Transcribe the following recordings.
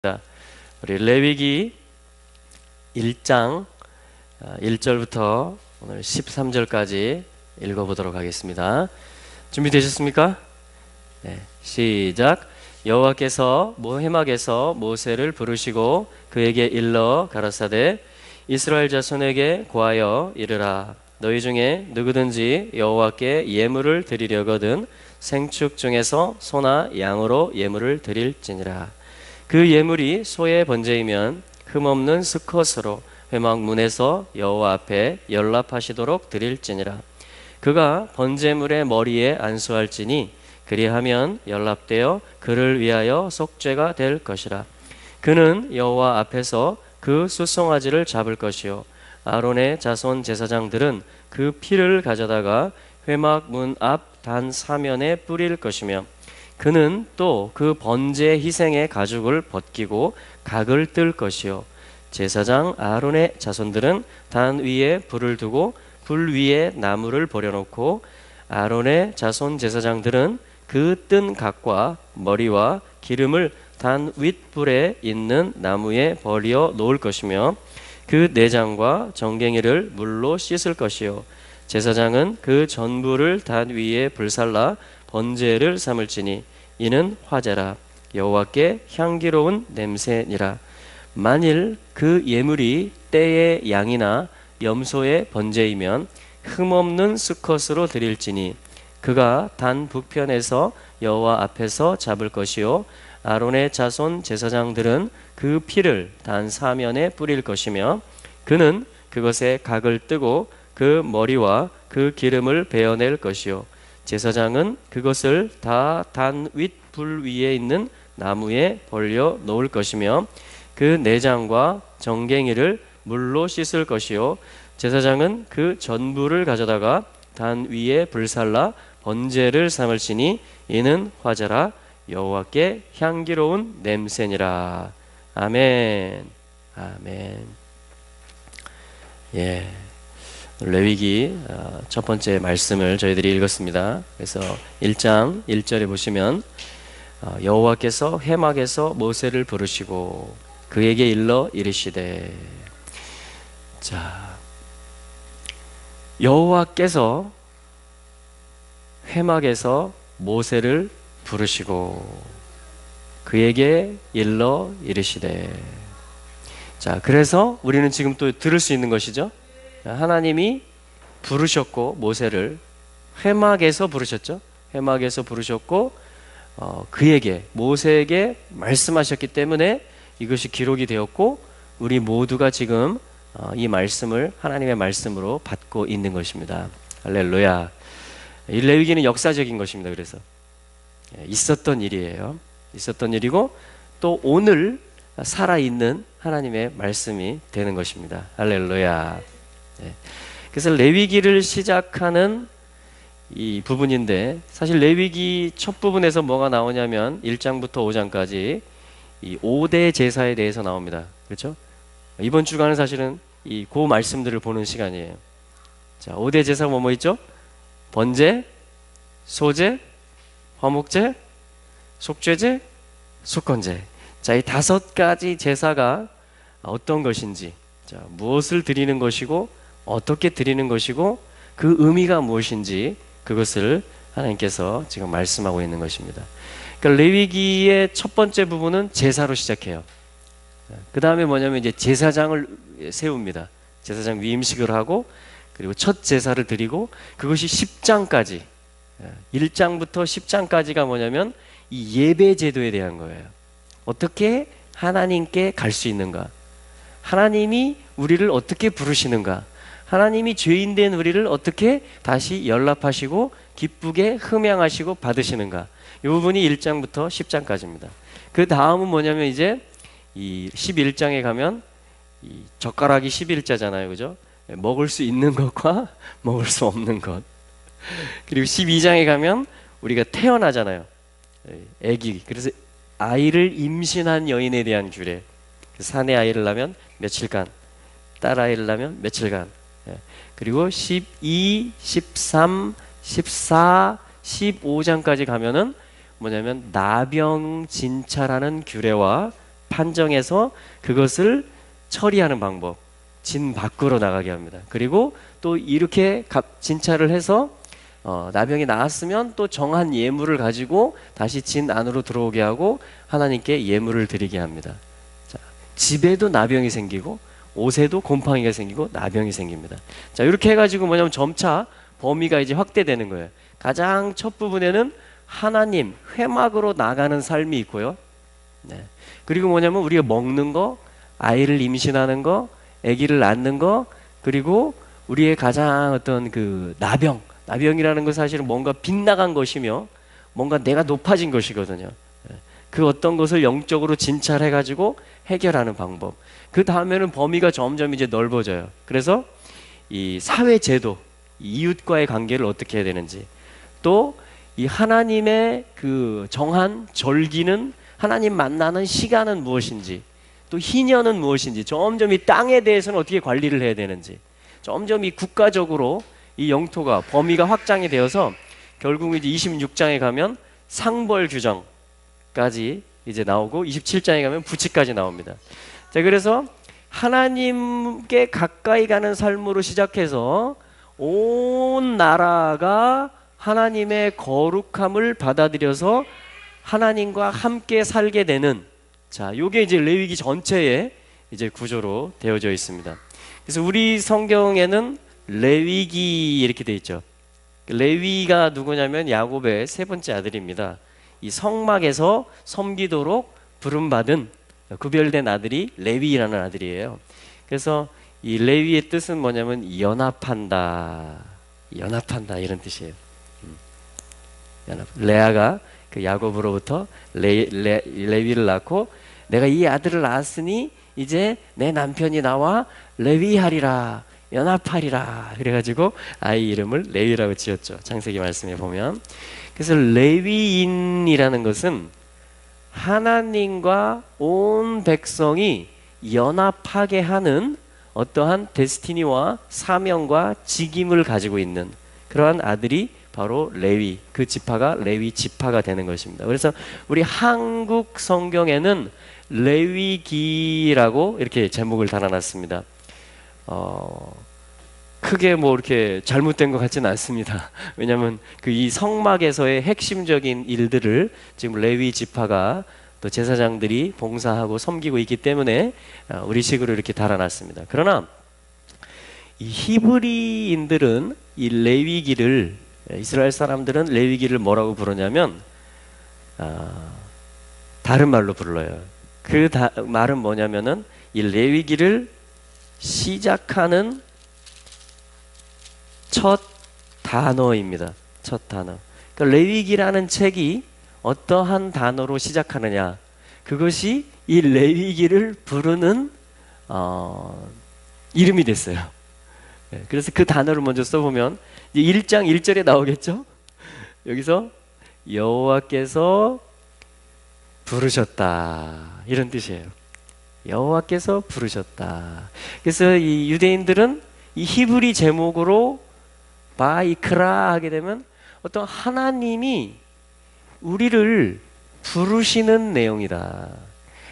우리 레위기 1장 1절부터 오늘 13절까지 읽어보도록 하겠습니다. 준비되셨습니까? 네, 시작. 여호와께서 해막에서 모세를 부르시고 그에게 일러 가라사대 이스라엘 자손에게 고하여 이르라. 너희 중에 누구든지 여호와께 예물을 드리려거든 생축 중에서 소나 양으로 예물을 드릴지니라. 그 예물이 소의 번제이면 흠없는 수컷으로 회막문에서 여호와 앞에 연락하시도록 드릴지니라. 그가 번제물의 머리에 안수할지니 그리하면 연락되어 그를 위하여 속죄가 될 것이라. 그는 여호와 앞에서 그 수송아지를 잡을 것이요 아론의 자손 제사장들은 그 피를 가져다가 회막문 앞 단 사면에 뿌릴 것이며 그는 또 그 번제 희생의 가죽을 벗기고 각을 뜰 것이요 제사장 아론의 자손들은 단 위에 불을 두고 불 위에 나무를 버려놓고 아론의 자손 제사장들은 그 뜬 각과 머리와 기름을 단 윗불에 있는 나무에 버려 놓을 것이며 그 내장과 정갱이를 물로 씻을 것이요 제사장은 그 전부를 단 위에 불살라 번제를 삼을지니 이는 화제라. 여호와께 향기로운 냄새니라. 만일 그 예물이 떼의 양이나 염소의 번제이면 흠없는 수컷으로 드릴지니 그가 단 북편에서 여호와 앞에서 잡을 것이요 아론의 자손 제사장들은 그 피를 단 사면에 뿌릴 것이며 그는 그것에 각을 뜨고 그 머리와 그 기름을 베어낼 것이요 제사장은 그것을 다 단 윗불 위에 있는 나무에 벌려 놓을 것이며 그 내장과 정갱이를 물로 씻을 것이요 제사장은 그 전부를 가져다가 단 위에 불살라 번제를 삼을지니 이는 화제라. 여호와께 향기로운 냄새니라. 아멘. 아멘. 예. 레위기 첫 번째 말씀을 저희들이 읽었습니다. 그래서 1장 1절에 보시면 여호와께서 회막에서 모세를 부르시고 그에게 일러 이르시되, 자, 여호와께서 회막에서 모세를 부르시고 그에게 일러 이르시되, 자, 그래서 우리는 지금 또 들을 수 있는 것이죠. 하나님이 부르셨고 모세를 회막에서 부르셨죠. 회막에서 부르셨고 그에게 모세에게 말씀하셨기 때문에 이것이 기록이 되었고 우리 모두가 지금 이 말씀을 하나님의 말씀으로 받고 있는 것입니다. 할렐루야. 이 레위기는 역사적인 것입니다. 그래서 있었던 일이에요. 있었던 일이고 또 오늘 살아있는 하나님의 말씀이 되는 것입니다. 할렐루야. 그래서 레위기를 시작하는 이 부분인데 사실 레위기 첫 부분에서 뭐가 나오냐면 1장부터 5장까지 이 5대 제사에 대해서 나옵니다. 그렇죠? 이번 주간은 사실은 이 그 말씀들을 보는 시간이에요. 자, 5대 제사가 뭐 있죠? 번제, 소제, 화목제, 속죄제, 속건제. 자, 이 5가지 제사가 어떤 것인지, 자, 무엇을 드리는 것이고 어떻게 드리는 것이고 그 의미가 무엇인지 그것을 하나님께서 지금 말씀하고 있는 것입니다. 그러니까 레위기의 첫 번째 부분은 제사로 시작해요. 그 다음에 뭐냐면 이제 제사장을 세웁니다. 제사장 위임식을 하고 그리고 첫 제사를 드리고 그것이 10장까지 1장부터 10장까지가 뭐냐면 이 예배 제도에 대한 거예요. 어떻게 하나님께 갈 수 있는가? 하나님이 우리를 어떻게 부르시는가? 하나님이 죄인된 우리를 어떻게 다시 연락하시고 기쁘게 흠양하시고 받으시는가? 이 부분이 1장부터 10장까지입니다. 그 다음은 뭐냐면 이제 이 11장에 가면 이 젓가락이 11자잖아요. 그죠? 먹을 수 있는 것과 먹을 수 없는 것. 그리고 12장에 가면 우리가 태어나잖아요. 아기. 그래서 아이를 임신한 여인에 대한 규례. 사내 아이를 낳으면 며칠간, 딸 아이를 낳으면 며칠간. 그리고 12, 13, 14, 15장까지 가면은 뭐냐면 나병 진찰하는 규례와 판정해서 그것을 처리하는 방법, 진 밖으로 나가게 합니다. 그리고 또 이렇게 진찰을 해서 나병이 나았으면 또 정한 예물을 가지고 다시 진 안으로 들어오게 하고 하나님께 예물을 드리게 합니다. 자, 집에도 나병이 생기고 옷에도 곰팡이가 생기고 나병이 생깁니다. 자, 이렇게 해가지고 뭐냐면 점차 범위가 이제 확대되는 거예요. 가장 첫 부분에는 하나님 회막으로 나가는 삶이 있고요. 네. 그리고 뭐냐면 우리가 먹는 거, 아이를 임신하는 거, 아기를 낳는 거, 그리고 우리의 가장 어떤 그 나병이라는 건 사실은 뭔가 빗나간 것이며 뭔가 내가 높아진 것이거든요. 그 어떤 것을 영적으로 진찰해가지고 해결하는 방법. 그 다음에는 범위가 점점 이제 넓어져요. 그래서 이 사회 제도, 이웃과의 관계를 어떻게 해야 되는지, 또 이 하나님의 그 정한 절기는, 하나님 만나는 시간은 무엇인지, 또 희년은 무엇인지, 점점 이 땅에 대해서는 어떻게 관리를 해야 되는지, 점점 이 국가적으로 이 영토가 범위가 확장이 되어서 결국 이제 26장에 가면 상벌 규정까지 이제 나오고 27장에 가면 부치까지 나옵니다. 자, 그래서 하나님께 가까이 가는 삶으로 시작해서 온 나라가 하나님의 거룩함을 받아들여서 하나님과 함께 살게 되는, 자, 요게 이제 레위기 전체의 이제 구조로 되어져 있습니다. 그래서 우리 성경에는 레위기 이렇게 돼 있죠. 레위가 누구냐면 야곱의 세 번째 아들입니다. 이 성막에서 섬기도록 부름받은 구별된 아들이 레위라는 아들이에요. 그래서 이 레위의 뜻은 뭐냐면 연합한다 이런 뜻이에요. 레아가 그 야곱으로부터 레위를 낳고 내가 이 아들을 낳았으니 이제 내 남편이 나와 레위하리라, 연합하리라, 그래가지고 아이 이름을 레위라고 지었죠. 창세기 말씀에 보면. 그래서 레위인이라는 것은 하나님과 온 백성이 연합하게 하는 어떠한 데스티니와 사명과 직임을 가지고 있는 그러한 아들이 바로 레위, 그 지파가 레위 지파가 되는 것입니다. 그래서 우리 한국 성경에는 레위기라고 이렇게 제목을 달아놨습니다. 크게 뭐 이렇게 잘못된 것 같지는 않습니다. 왜냐하면 그 이 성막에서의 핵심적인 일들을 지금 레위 지파가 또 제사장들이 봉사하고 섬기고 있기 때문에 우리식으로 이렇게 달아놨습니다. 그러나 이 히브리인들은 이 레위기를, 이스라엘 사람들은 레위기를 뭐라고 부르냐면 다른 말로 불러요. 그 말은 뭐냐면은 이 레위기를 시작하는 첫 단어입니다. 첫 단어. 그러니까 레위기라는 책이 어떠한 단어로 시작하느냐, 그것이 이 레위기를 부르는 이름이 됐어요. 그래서 그 단어를 먼저 써보면 1장 1절에 나오겠죠. 여기서 여호와께서 부르셨다, 이런 뜻이에요. 여호와께서 부르셨다. 그래서 이 유대인들은 이 히브리 제목으로 바이크라 하게 되면 어떤 하나님이 우리를 부르시는 내용이다.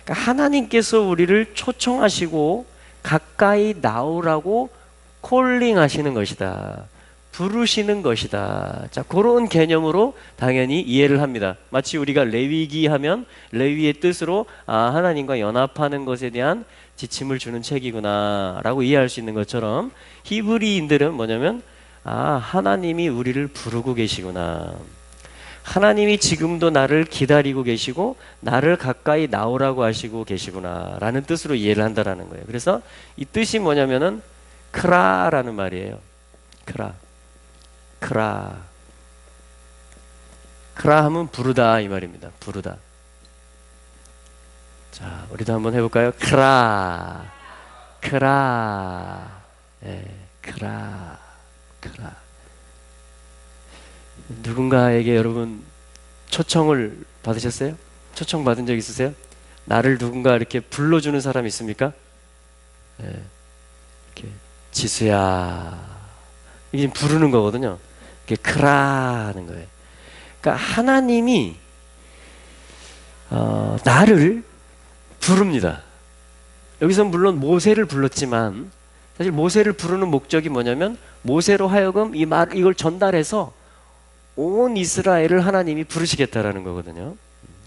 그러니까 하나님께서 우리를 초청하시고 가까이 나오라고 콜링하시는 것이다, 부르시는 것이다. 자, 그런 개념으로 당연히 이해를 합니다. 마치 우리가 레위기 하면 레위의 뜻으로 하나님과 연합하는 것에 대한 지침을 주는 책이구나 라고 이해할 수 있는 것처럼, 히브리인들은 뭐냐면 하나님이 우리를 부르고 계시구나, 하나님이 지금도 나를 기다리고 계시고 나를 가까이 나오라고 하시고 계시구나 라는 뜻으로 이해를 한다라는 거예요. 그래서 이 뜻이 뭐냐면은 크라라는 말이에요. 크라 하면 부르다 이 말입니다. 부르다. 자, 우리도 한번 해볼까요? 크라. 예, 크라. 누군가에게 여러분 초청을 받으셨어요? 초청 받은 적 있으세요? 나를 누군가 이렇게 불러주는 사람 있습니까? 예, 이렇게 지수야, 이게 부르는 거거든요. 이게 크라 하는 거예요. 그러니까 하나님이 나를 부릅니다. 여기서 물론 모세를 불렀지만 사실 모세를 부르는 목적이 뭐냐면 모세로 하여금 이걸 전달해서 온 이스라엘을 하나님이 부르시겠다라는 거거든요.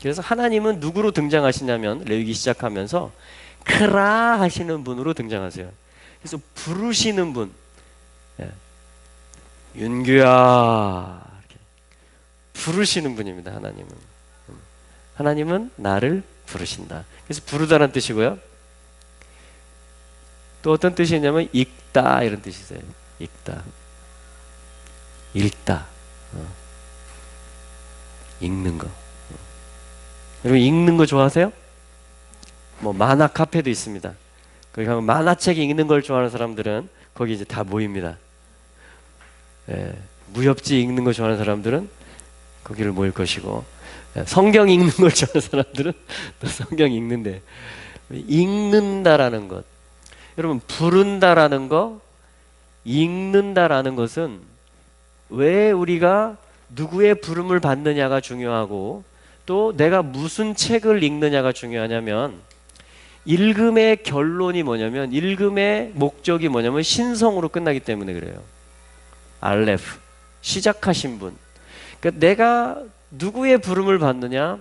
그래서 하나님은 누구로 등장하시냐면 레위기 시작하면서 크라 하시는 분으로 등장하세요. 그래서 부르시는 분, 윤규야 이렇게 부르시는 분입니다. 하나님은 나를 부르신다. 그래서 부르다는 뜻이고요. 또 어떤 뜻이 있냐면 읽다 이런 뜻이 있어요. 읽다, 읽는 거. 여러분 읽는 거 좋아하세요? 뭐 만화 카페도 있습니다. 거기 가면 만화책 읽는 걸 좋아하는 사람들은 거기 이제 다 모입니다. 무협지 읽는 거 좋아하는 사람들은 거기를 모일 것이고, 성경 읽는 걸 좋아하는 사람들은 또 성경 읽는데, 읽는다라는 것, 여러분 부른다라는 거, 읽는다라는 것은 왜 우리가 누구의 부름을 받느냐가 중요하고 또 내가 무슨 책을 읽느냐가 중요하냐면, 읽음의 결론이 뭐냐면, 읽음의 목적이 뭐냐면 신성으로 끝나기 때문에 그래요. 알레프, 시작하신 분. 그러니까 내가 누구의 부름을 받느냐,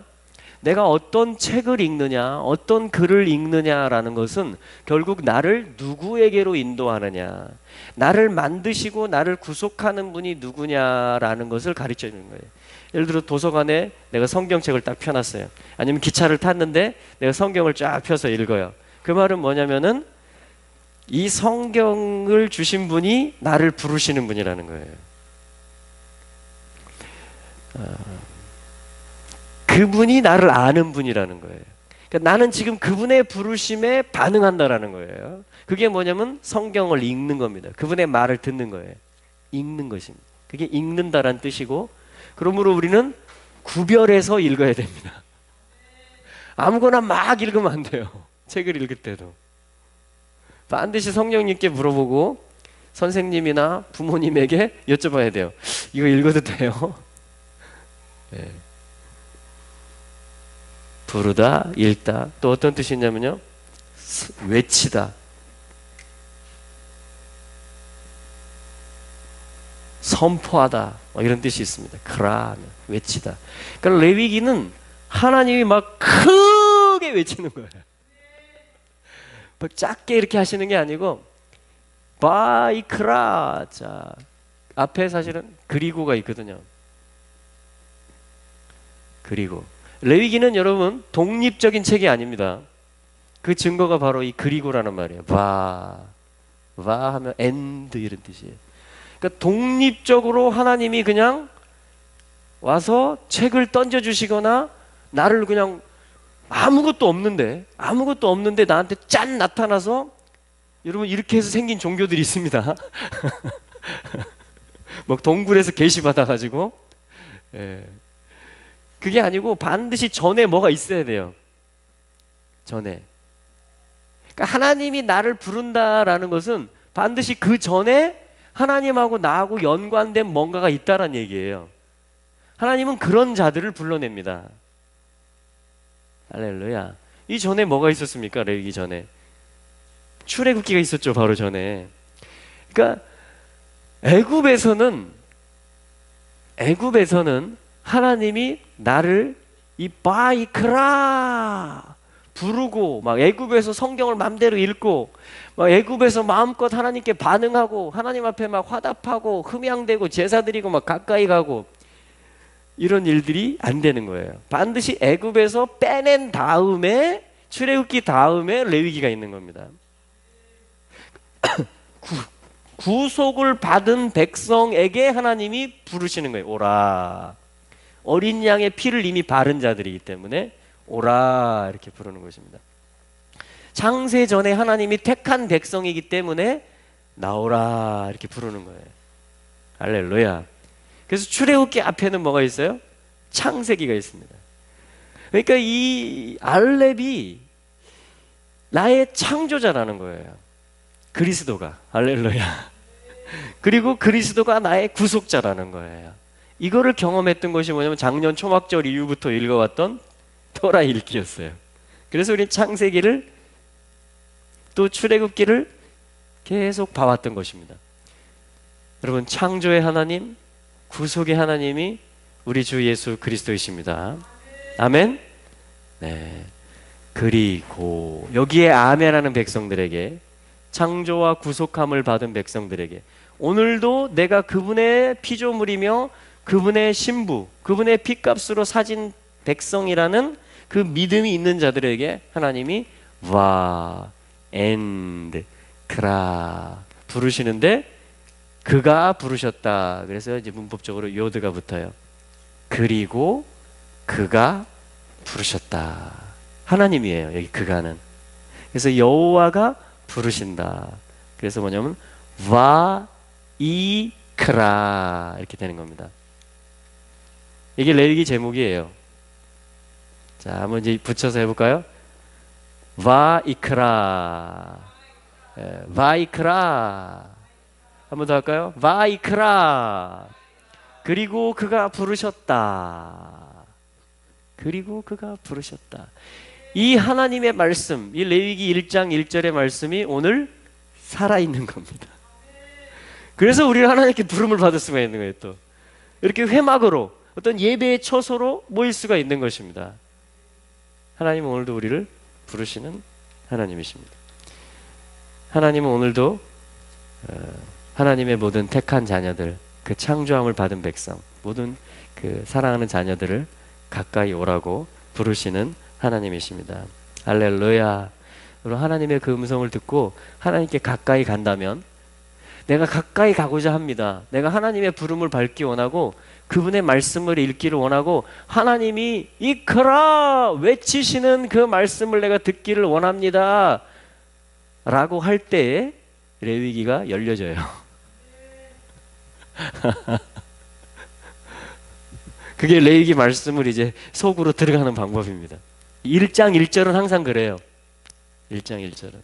내가 어떤 책을 읽느냐, 어떤 글을 읽느냐라는 것은 결국 나를 누구에게로 인도하느냐, 나를 만드시고 나를 구속하는 분이 누구냐라는 것을 가르쳐 주는 거예요. 예를 들어 도서관에 내가 성경책을 딱 펴놨어요. 아니면 기차를 탔는데 내가 성경을 쫙 펴서 읽어요. 그 말은 뭐냐면은 이 성경을 주신 분이 나를 부르시는 분이라는 거예요. 그분이 나를 아는 분이라는 거예요. 그러니까 나는 지금 그분의 부르심에 반응한다라는 거예요. 그게 뭐냐면 성경을 읽는 겁니다. 그분의 말을 듣는 거예요. 읽는 것입니다. 그게 읽는다라는 뜻이고, 그러므로 우리는 구별해서 읽어야 됩니다. 아무거나 막 읽으면 안 돼요. 책을 읽을 때도 반드시 성령님께 물어보고 선생님이나 부모님에게 여쭤봐야 돼요. 이거 읽어도 돼요? 네. 부르다, 읽다. 또 어떤 뜻이 있냐면요, 외치다, 선포하다, 이런 뜻이 있습니다. 크라, 외치다. 그러니까 레위기는 하나님이 막 크게 외치는 거예요. 막 작게 이렇게 하시는 게 아니고 바이크라. 자, 앞에 사실은 그리고가 있거든요. 그리고 레위기는 여러분 독립적인 책이 아닙니다. 그 증거가 바로 이 그리고라는 말이에요. 바 하면 and 이런 뜻이에요. 그러니까 독립적으로 하나님이 그냥 와서 책을 던져주시거나 나를 그냥 아무것도 없는데 나한테 짠 나타나서, 여러분 이렇게 해서 생긴 종교들이 있습니다. 막 동굴에서 계시 받아가지고, 그게 아니고 반드시 전에 뭐가 있어야 돼요. 전에. 그러니까 하나님이 나를 부른다라는 것은 반드시 그 전에 하나님하고 나하고 연관된 뭔가가 있다란 얘기예요. 하나님은 그런 자들을 불러냅니다. 할렐루야. 이 전에 뭐가 있었습니까? 레위기 전에 출애굽기가 있었죠. 바로 전에. 그러니까 애굽에서는 하나님이 나를 이 바이크라 부르고, 막 애굽에서 성경을 마음대로 읽고, 막 애굽에서 마음껏 하나님께 반응하고, 하나님 앞에 막 화답하고 흠양대고 제사 드리고 막 가까이 가고, 이런 일들이 안 되는 거예요. 반드시 애굽에서 빼낸 다음에, 출애굽기 다음에 레위기가 있는 겁니다. 구속을 받은 백성에게 하나님이 부르시는 거예요. 오라. 어린 양의 피를 이미 바른 자들이기 때문에 오라 이렇게 부르는 것입니다. 창세 전에 하나님이 택한 백성이기 때문에 나오라 이렇게 부르는 거예요. 할렐루야. 그래서 출애굽기 앞에는 뭐가 있어요? 창세기가 있습니다. 그러니까 이 알렙이 나의 창조자라는 거예요. 그리스도가. 할렐루야. 그리고 그리스도가 나의 구속자라는 거예요. 이거를 경험했던 것이 뭐냐면 작년 초막절 이후부터 읽어왔던 토라 읽기였어요. 그래서 우리는 창세기를 또 출애굽기를 계속 봐왔던 것입니다. 여러분, 창조의 하나님, 구속의 하나님이 우리 주 예수 그리스도이십니다. 아멘. 네. 그리고 여기에 아멘하는 백성들에게, 창조와 구속함을 받은 백성들에게, 오늘도 내가 그분의 피조물이며 그분의 신부, 그분의 피값으로 사진 백성이라는 그 믿음이 있는 자들에게 하나님이 와, and, 그라 부르시는데, 그가 부르셨다. 그래서 이제 문법적으로 요드가 붙어요. 그리고 그가 부르셨다. 하나님이에요, 여기 그가는. 그래서 여호와가 부르신다. 그래서 뭐냐면 와 이크라 이렇게 되는 겁니다. 이게 레위기 제목이에요. 자, 한번 이제 붙여서 해볼까요? 와 이크라, 와 이크라. 한번 더 할까요? 와 이크라. 그리고 그가 부르셨다. 그리고 그가 부르셨다. 이 하나님의 말씀, 이 레위기 1장 1절의 말씀이 오늘 살아있는 겁니다. 그래서 우리는 하나님께 부름을 받을 수가 있는 거예요. 또 이렇게 회막으로, 어떤 예배의 처소로 모일 수가 있는 것입니다. 하나님은 오늘도 우리를 부르시는 하나님이십니다. 하나님은 오늘도 하나님의 모든 택한 자녀들, 그 창조함을 받은 백성, 모든 그 사랑하는 자녀들을 가까이 오라고 부르시는 하나님이십니다. 할렐루야. 여러분, 하나님의 그 음성을 듣고 하나님께 가까이 간다면, 내가 가까이 가고자 합니다. 내가 하나님의 부름을 밟기 원하고 그분의 말씀을 읽기를 원하고 하나님이 이끌어 외치시는 그 말씀을 내가 듣기를 원합니다 라고 할 때에 레위기가 열려져요. 그게 레위기 말씀을 이제 속으로 들어가는 방법입니다. 1장 1절은 항상 그래요. 1장 1절은,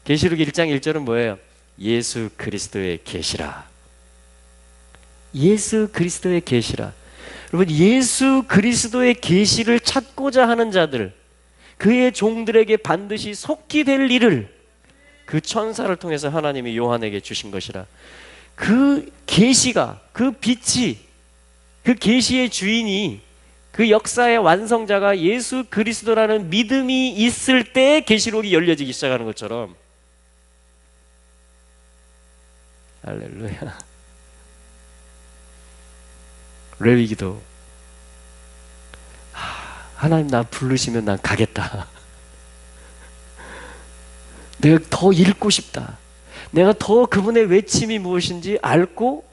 계시록 1장 1절은 뭐예요? 예수 그리스도의 계시라. 예수 그리스도의 계시라. 여러분, 예수 그리스도의 계시를 찾고자 하는 자들, 그의 종들에게 반드시 속히 될 일을 그 천사를 통해서 하나님이 요한에게 주신 것이라. 그 계시가, 그 빛이, 그 계시의 주인이, 그 역사의 완성자가 예수 그리스도라는 믿음이 있을 때 계시록이 열려지기 시작하는 것처럼. 할렐루야. 레위기도 하나님 나 부르시면 난 가겠다. 내가 더 읽고 싶다. 내가 더 그분의 외침이 무엇인지 알고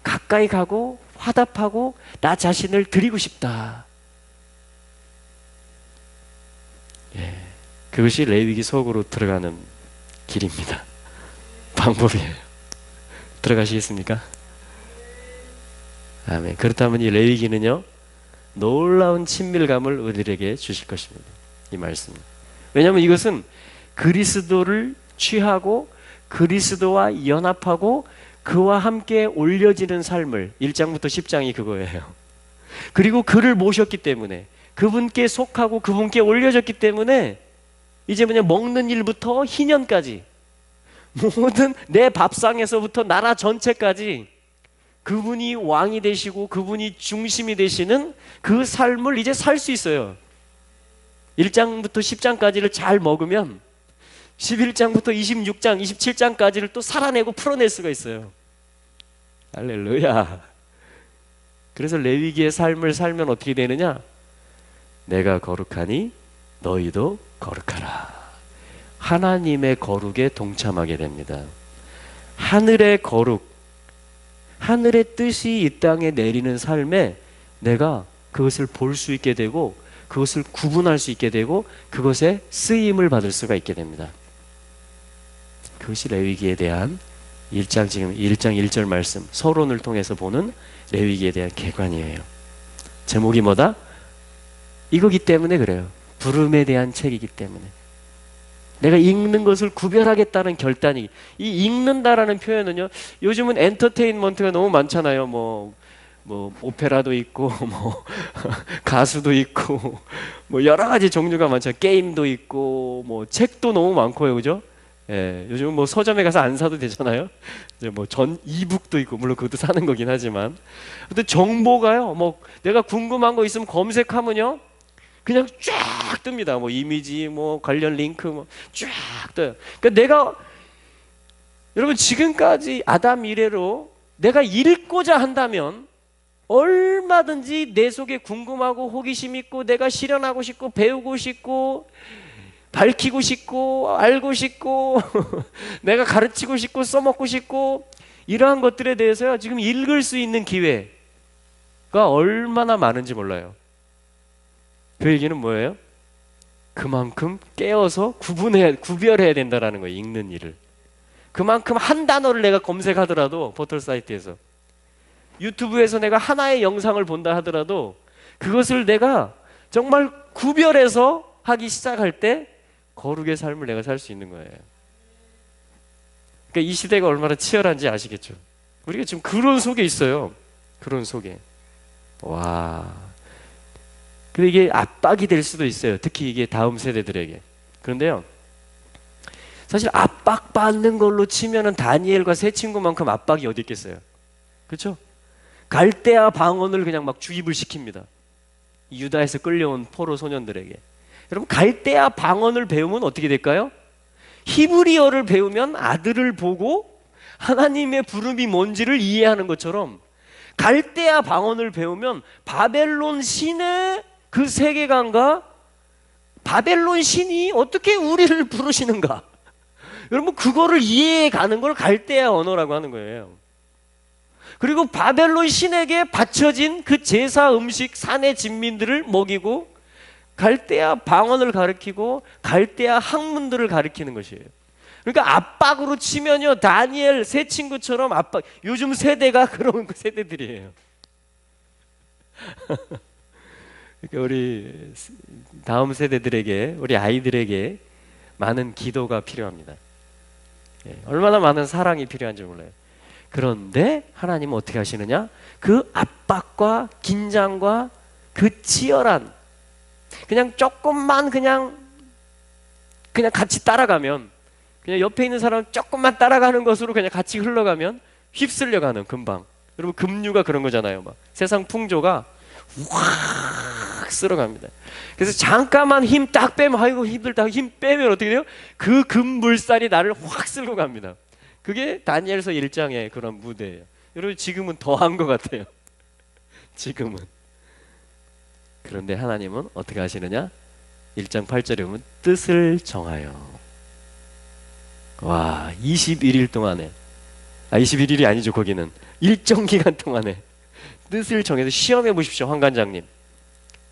가까이 가고 화답하고 나 자신을 드리고 싶다. 예, 그것이 레위기 속으로 들어가는 길입니다. 방법이에요. 들어가시겠습니까? 아멘. 그렇다면 이 레위기는요, 놀라운 친밀감을 우리에게 주실 것입니다. 이 말씀. 왜냐하면 이것은 그리스도를 취하고 그리스도와 연합하고 그와 함께 올려지는 삶을, 1장부터 10장이 그거예요. 그리고 그를 모셨기 때문에, 그분께 속하고 그분께 올려졌기 때문에 이제 그냥 먹는 일부터 희년까지, 모든 내 밥상에서부터 나라 전체까지 그분이 왕이 되시고 그분이 중심이 되시는 그 삶을 이제 살 수 있어요. 1장부터 10장까지를 잘 먹으면 11장부터 26장, 27장까지를 또 살아내고 풀어낼 수가 있어요. 할렐루야. 그래서 레위기의 삶을 살면 어떻게 되느냐? 내가 거룩하니 너희도 거룩하라. 하나님의 거룩에 동참하게 됩니다. 하늘의 거룩, 하늘의 뜻이 이 땅에 내리는 삶에 내가 그것을 볼 수 있게 되고 그것을 구분할 수 있게 되고 그것에 쓰임을 받을 수가 있게 됩니다. 그것이 레위기에 대한 1장, 지금 1장 1절 말씀 서론을 통해서 보는 레위기에 대한 개관이에요. 제목이 뭐다? 이거기 때문에 그래요. 부름에 대한 책이기 때문에. 내가 읽는 것을 구별하겠다는 결단이, 이 읽는다라는 표현은요, 요즘은 엔터테인먼트가 너무 많잖아요. 뭐 뭐 오페라도 있고 뭐 가수도 있고 뭐 여러 가지 종류가 많죠. 게임도 있고 뭐 책도 너무 많고요, 그죠? 예, 요즘 뭐 서점에 가서 안 사도 되잖아요. 이제 뭐 전 이북도 있고 물론 그것도 사는 거긴 하지만, 근데 정보가요. 뭐 내가 궁금한 거 있으면 검색하면요, 그냥 쫙 뜹니다. 뭐 이미지, 뭐 관련 링크, 뭐 쫙 떠요. 그러니까 내가 여러분 지금까지 아담 이래로 내가 읽고자 한다면 얼마든지 내 속에 궁금하고 호기심 있고 내가 실현하고 싶고 배우고 싶고 밝히고 싶고 알고 싶고 내가 가르치고 싶고 써먹고 싶고 이러한 것들에 대해서요, 지금 읽을 수 있는 기회가 얼마나 많은지 몰라요. 그 얘기는 뭐예요? 그만큼 깨어서 구별해야 된다는 거예요. 읽는 일을. 그만큼 한 단어를 내가 검색하더라도 포털 사이트에서, 유튜브에서 내가 하나의 영상을 본다 하더라도 그것을 내가 정말 구별해서 하기 시작할 때 거룩의 삶을 내가 살 수 있는 거예요. 그러니까 이 시대가 얼마나 치열한지 아시겠죠? 우리가 지금 그런 속에 있어요. 그런 속에. 와. 근데 이게 압박이 될 수도 있어요. 특히 이게 다음 세대들에게. 그런데요, 사실 압박받는 걸로 치면은 다니엘과 세 친구만큼 압박이 어디 있겠어요? 그렇죠? 갈대아 방언을 그냥 막 주입을 시킵니다. 유다에서 끌려온 포로 소년들에게. 여러분, 갈대아 방언을 배우면 어떻게 될까요? 히브리어를 배우면 아들을 보고 하나님의 부름이 뭔지를 이해하는 것처럼, 갈대아 방언을 배우면 바벨론 신의 그 세계관과 바벨론 신이 어떻게 우리를 부르시는가, 여러분 그거를 이해해 가는 걸 갈대아 언어라고 하는 거예요. 그리고 바벨론 신에게 바쳐진 그 제사 음식 산의 진민들을 먹이고 갈대아 방언을 가르치고 갈대아 학문들을 가르치는 것이에요. 그러니까 압박으로 치면요, 다니엘 세 친구처럼 압박, 요즘 세대가 그런 세대들이에요. 그러니까 우리 다음 세대들에게, 우리 아이들에게 많은 기도가 필요합니다. 얼마나 많은 사랑이 필요한지 몰라요. 그런데 하나님은 어떻게 하시느냐? 그 압박과 긴장과 그 치열한, 그냥 조금만 그냥 같이 따라가면, 그냥 옆에 있는 사람 조금만 따라가는 것으로 그냥 같이 흘러가면 휩쓸려가는, 금방. 여러분 급류가 그런 거잖아요. 막 세상 풍조가 확 쓸어갑니다. 그래서 잠깐만 힘 딱 빼면, 아이고 힘들다, 힘 빼면 어떻게 돼요? 그 급물살이 나를 확 쓸고 갑니다. 그게 다니엘서 1장의 그런 무대예요. 여러분 지금은 더한 것 같아요. 지금은. 그런데 하나님은 어떻게 하시느냐? 1장 8절에 보면 뜻을 정하여. 와, 21일 동안에, 21일이 아니죠, 거기는 일정 기간 동안에 뜻을 정해서, 시험해 보십시오. 황관장님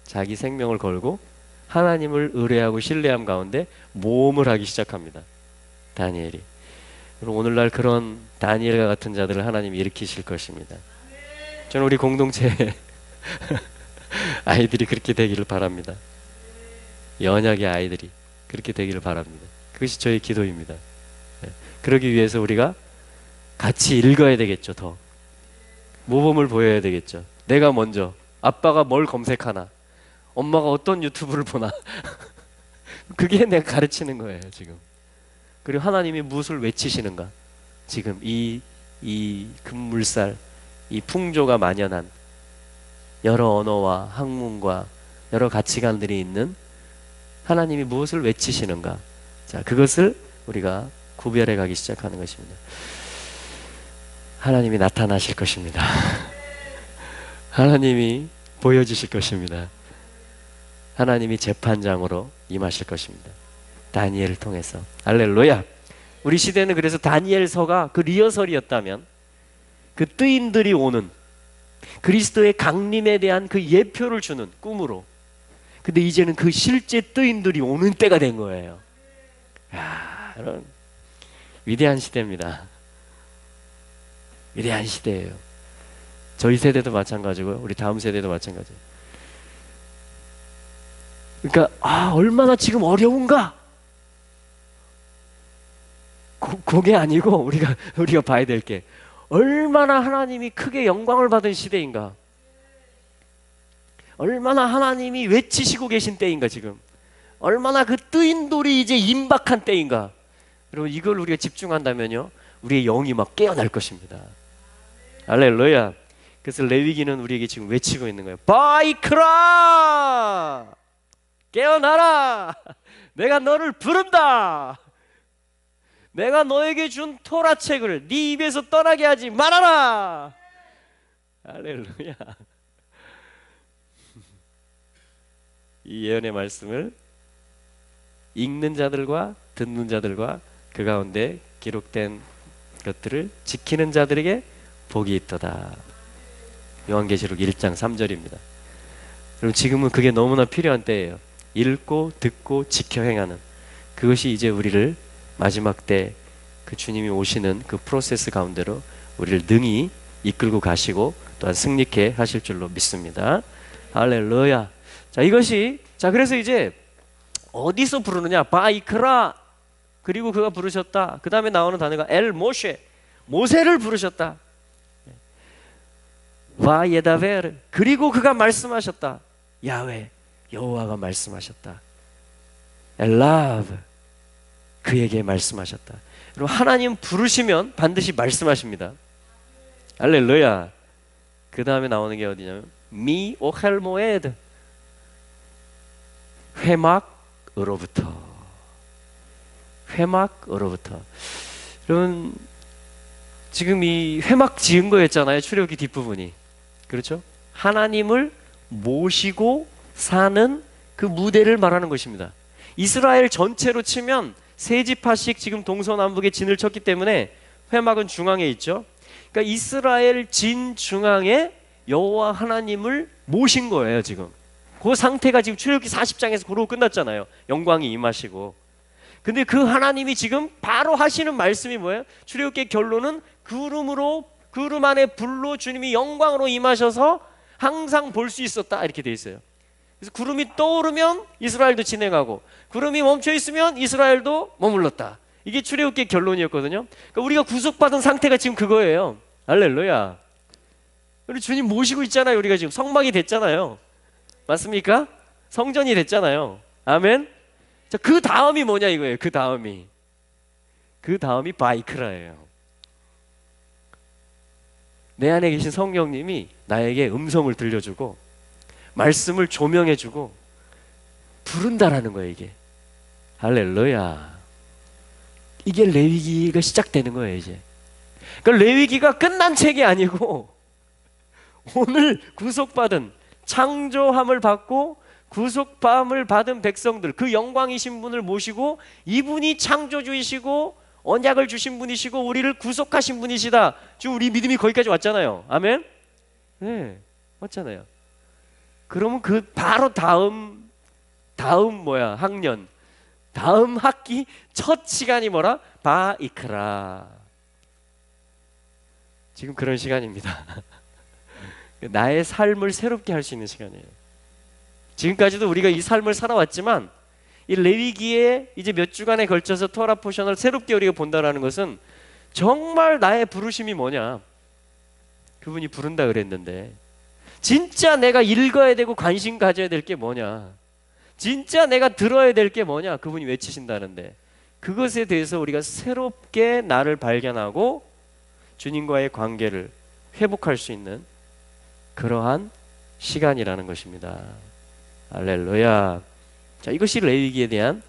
자기 생명을 걸고 하나님을 의뢰하고 신뢰함 가운데 모험을 하기 시작합니다, 다니엘이. 그럼 오늘날 그런 다니엘과 같은 자들을 하나님이 일으키실 것입니다. 저는 우리 공동체 아이들이 그렇게 되기를 바랍니다. 연약의 아이들이 그렇게 되기를 바랍니다. 그것이 저의 기도입니다. 그러기 위해서 우리가 같이 읽어야 되겠죠. 더 모범을 보여야 되겠죠. 내가 먼저, 아빠가 뭘 검색하나, 엄마가 어떤 유튜브를 보나 그게 내가 가르치는 거예요 지금. 그리고 하나님이 무엇을 외치시는가, 지금 이 급물살, 이 풍조가 만연한 여러 언어와 학문과 여러 가치관들이 있는 하나님이 무엇을 외치시는가, 자 그것을 우리가 구별해 가기 시작하는 것입니다. 하나님이 나타나실 것입니다. 하나님이 보여주실 것입니다. 하나님이 재판장으로 임하실 것입니다. 다니엘을 통해서. 할렐루야. 우리 시대는 그래서 다니엘서가 그 리허설이었다면, 그 뜨인들이 오는 그리스도의 강림에 대한 그 예표를 주는 꿈으로, 근데 이제는 그 실제 뜨인들이 오는 때가 된 거예요. 야, 이런 위대한 시대입니다. 위대한 시대예요. 저희 세대도 마찬가지고요, 우리 다음 세대도 마찬가지예요. 그러니까 얼마나 지금 어려운가, 그게 아니고 우리가 봐야 될 게 얼마나 하나님이 크게 영광을 받은 시대인가. 얼마나 하나님이 외치시고 계신 때인가 지금. 얼마나 그 뜨인 돌이 이제 임박한 때인가. 여러분 이걸 우리가 집중한다면요 우리의 영이 막 깨어날 것입니다. 할렐루야. 그래서 레위기는 우리에게 지금 외치고 있는 거예요. 바이크라 깨어나라. 내가 너를 부른다. 내가 너에게 준 토라책을 네 입에서 떠나게 하지 말아라. 할렐루야. 이 예언의 말씀을 읽는 자들과 듣는 자들과 그 가운데 기록된 것들을 지키는 자들에게 복이 있도다. 요한계시록 1장 3절입니다. 여러분 지금은 그게 너무나 필요한 때예요. 읽고 듣고 지켜 행하는 그것이 이제 우리를 마지막 때 그 주님이 오시는 그 프로세스 가운데로 우리를 능히 이끌고 가시고 또한 승리케 하실 줄로 믿습니다. 할렐루야. 자 이것이 자 그래서 이제 어디서 부르느냐? 바이크라. 그리고 그가 부르셨다. 그 다음에 나오는 단어가 엘 모셰. 모세를 부르셨다. 바예다베르. 그리고 그가 말씀하셨다. 야훼 여호와가 말씀하셨다. 엘라브 그에게 말씀하셨다. 여러분 하나님 부르시면 반드시 말씀하십니다. 할렐루야. 그 다음에 나오는 게 어디냐면 미 오헬모에드 회막으로부터. 회막으로부터. 여러분 지금 이 회막 지은 거였잖아요. 출애굽기 뒷부분이. 그렇죠? 하나님을 모시고 사는 그 무대를 말하는 것입니다. 이스라엘 전체로 치면 세 지파씩 지금 동서남북에 진을 쳤기 때문에 회막은 중앙에 있죠. 그러니까 이스라엘 진 중앙에 여호와 하나님을 모신 거예요. 지금 그 상태가 지금 출애굽기 40장에서 그러고 끝났잖아요. 영광이 임하시고. 근데 그 하나님이 지금 바로 하시는 말씀이 뭐예요? 출애굽기의 결론은 구름 안에 불로 주님이 영광으로 임하셔서 항상 볼 수 있었다 이렇게 돼 있어요. 그래서 구름이 떠오르면 이스라엘도 진행하고 구름이 멈춰 있으면 이스라엘도 머물렀다. 이게 출애굽기의 결론이었거든요. 그러니까 우리가 구속받은 상태가 지금 그거예요. 할렐루야. 우리 주님 모시고 있잖아요. 우리가 지금 성막이 됐잖아요. 맞습니까? 성전이 됐잖아요. 아멘. 자, 그 다음이 뭐냐 이거예요. 그 다음이 바이크라예요. 내 안에 계신 성령님이 나에게 음성을 들려주고 말씀을 조명해주고 부른다라는 거예요. 이게 할렐루야. 이게 레위기가 시작되는 거예요. 이제 그러니까 레위기가 끝난 책이 아니고 오늘 구속받은 창조함을 받고 구속함을 받은 백성들 그 영광이신 분을 모시고 이분이 창조주이시고 언약을 주신 분이시고 우리를 구속하신 분이시다. 지금 우리 믿음이 거기까지 왔잖아요. 아멘. 네, 왔잖아요. 그러면 그 바로 다음 학년 다음 학기 첫 시간이 뭐라? 바이크라. 지금 그런 시간입니다. 나의 삶을 새롭게 할 수 있는 시간이에요. 지금까지도 우리가 이 삶을 살아왔지만 이 레위기에 이제 몇 주간에 걸쳐서 토라 포션을 새롭게 우리가 본다라는 것은 정말 나의 부르심이 뭐냐? 그분이 부른다 그랬는데 진짜 내가 읽어야 되고 관심 가져야 될 게 뭐냐? 진짜 내가 들어야 될 게 뭐냐? 그분이 외치신다는데 그것에 대해서 우리가 새롭게 나를 발견하고 주님과의 관계를 회복할 수 있는 그러한 시간이라는 것입니다. 할렐루야. 자, 이것이 레위기에 대한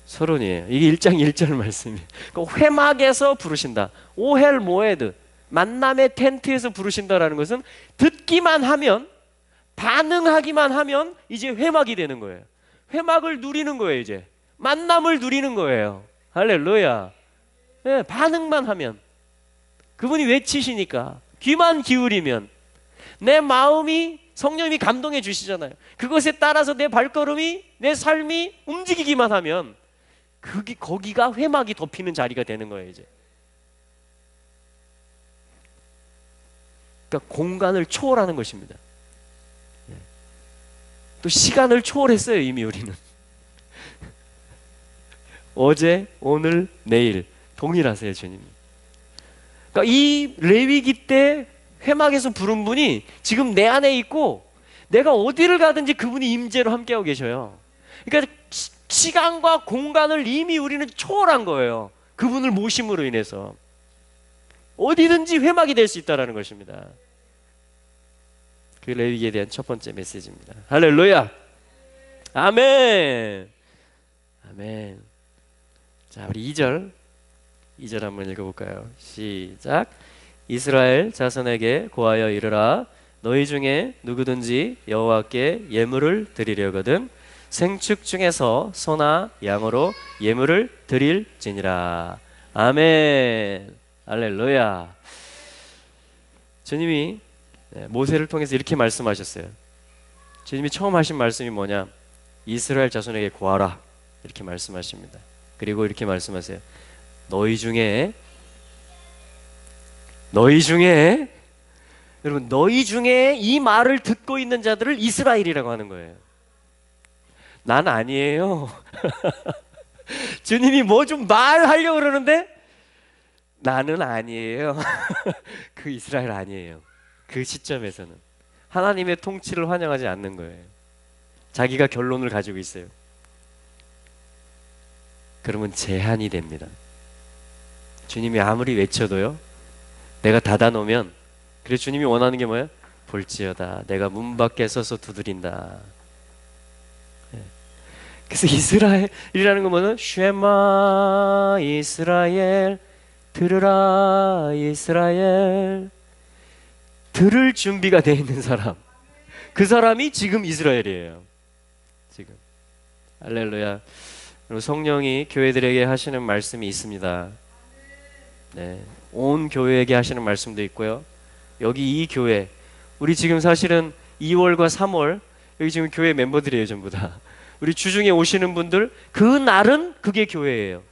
서론이에요. 이게 1장 1절 말씀이에요. 그러니까 회막에서 부르신다. 오헬 모에드 만남의 텐트에서 부르신다라는 것은 듣기만 하면 반응하기만 하면 이제 회막이 되는 거예요. 회막을 누리는 거예요. 이제 만남을 누리는 거예요. 할렐루야. 네, 반응만 하면 그분이 외치시니까 귀만 기울이면 내 마음이 성령님이 감동해 주시잖아요. 그것에 따라서 내 발걸음이 내 삶이 움직이기만 하면 거기가 회막이 덮이는 자리가 되는 거예요. 이제 그러니까 공간을 초월하는 것입니다. 또 시간을 초월했어요. 이미 우리는 어제, 오늘, 내일 동일하세요. 주님이. 그러니까 이 레위기 때 회막에서 부른 분이 지금 내 안에 있고 내가 어디를 가든지 그분이 임재로 함께하고 계셔요. 그러니까 시간과 공간을 이미 우리는 초월한 거예요. 그분을 모심으로 인해서 어디든지 회막이 될 수 있다는 것입니다. 그 레위기에 대한 첫 번째 메시지입니다. 할렐루야. 아멘. 아멘. 자, 우리 2절 한번 읽어볼까요? 시작. 이스라엘 자손에게 고하여 이르라. 너희 중에 누구든지 여호와께 예물을 드리려거든 생축 중에서 소나 양으로 예물을 드릴지니라. 아멘. 할렐루야. 주님이 모세를 통해서 이렇게 말씀하셨어요. 주님이 처음 하신 말씀이 뭐냐? 이스라엘 자손에게 고하라, 이렇게 말씀하십니다. 그리고 이렇게 말씀하세요. 너희 중에 여러분, 너희 중에 이 말을 듣고 있는 자들을 이스라엘이라고 하는 거예요. 난 아니에요. 주님이 뭐 좀 말하려고 그러는데 나는 아니에요. 그 이스라엘 아니에요. 그 시점에서는 하나님의 통치를 환영하지 않는 거예요. 자기가 결론을 가지고 있어요. 그러면 제한이 됩니다. 주님이 아무리 외쳐도요, 내가 닫아놓으면, 그래서 주님이 원하는 게 뭐예요? 볼지어다 내가 문 밖에 서서 두드린다. 그래서 이스라엘이라는 건 뭐는 쉐마 이스라엘, 들으라 이스라엘. 들을 준비가 돼 있는 사람, 그 사람이 지금 이스라엘이에요. 지금. 할렐루야. 성령이 교회들에게 하시는 말씀이 있습니다. 네, 온 교회에게 하시는 말씀도 있고요. 여기 이 교회, 우리 지금 사실은 2월과 3월 여기 지금 교회 멤버들이에요. 전부 다 우리 주중에 오시는 분들, 그 날은 그게 교회예요.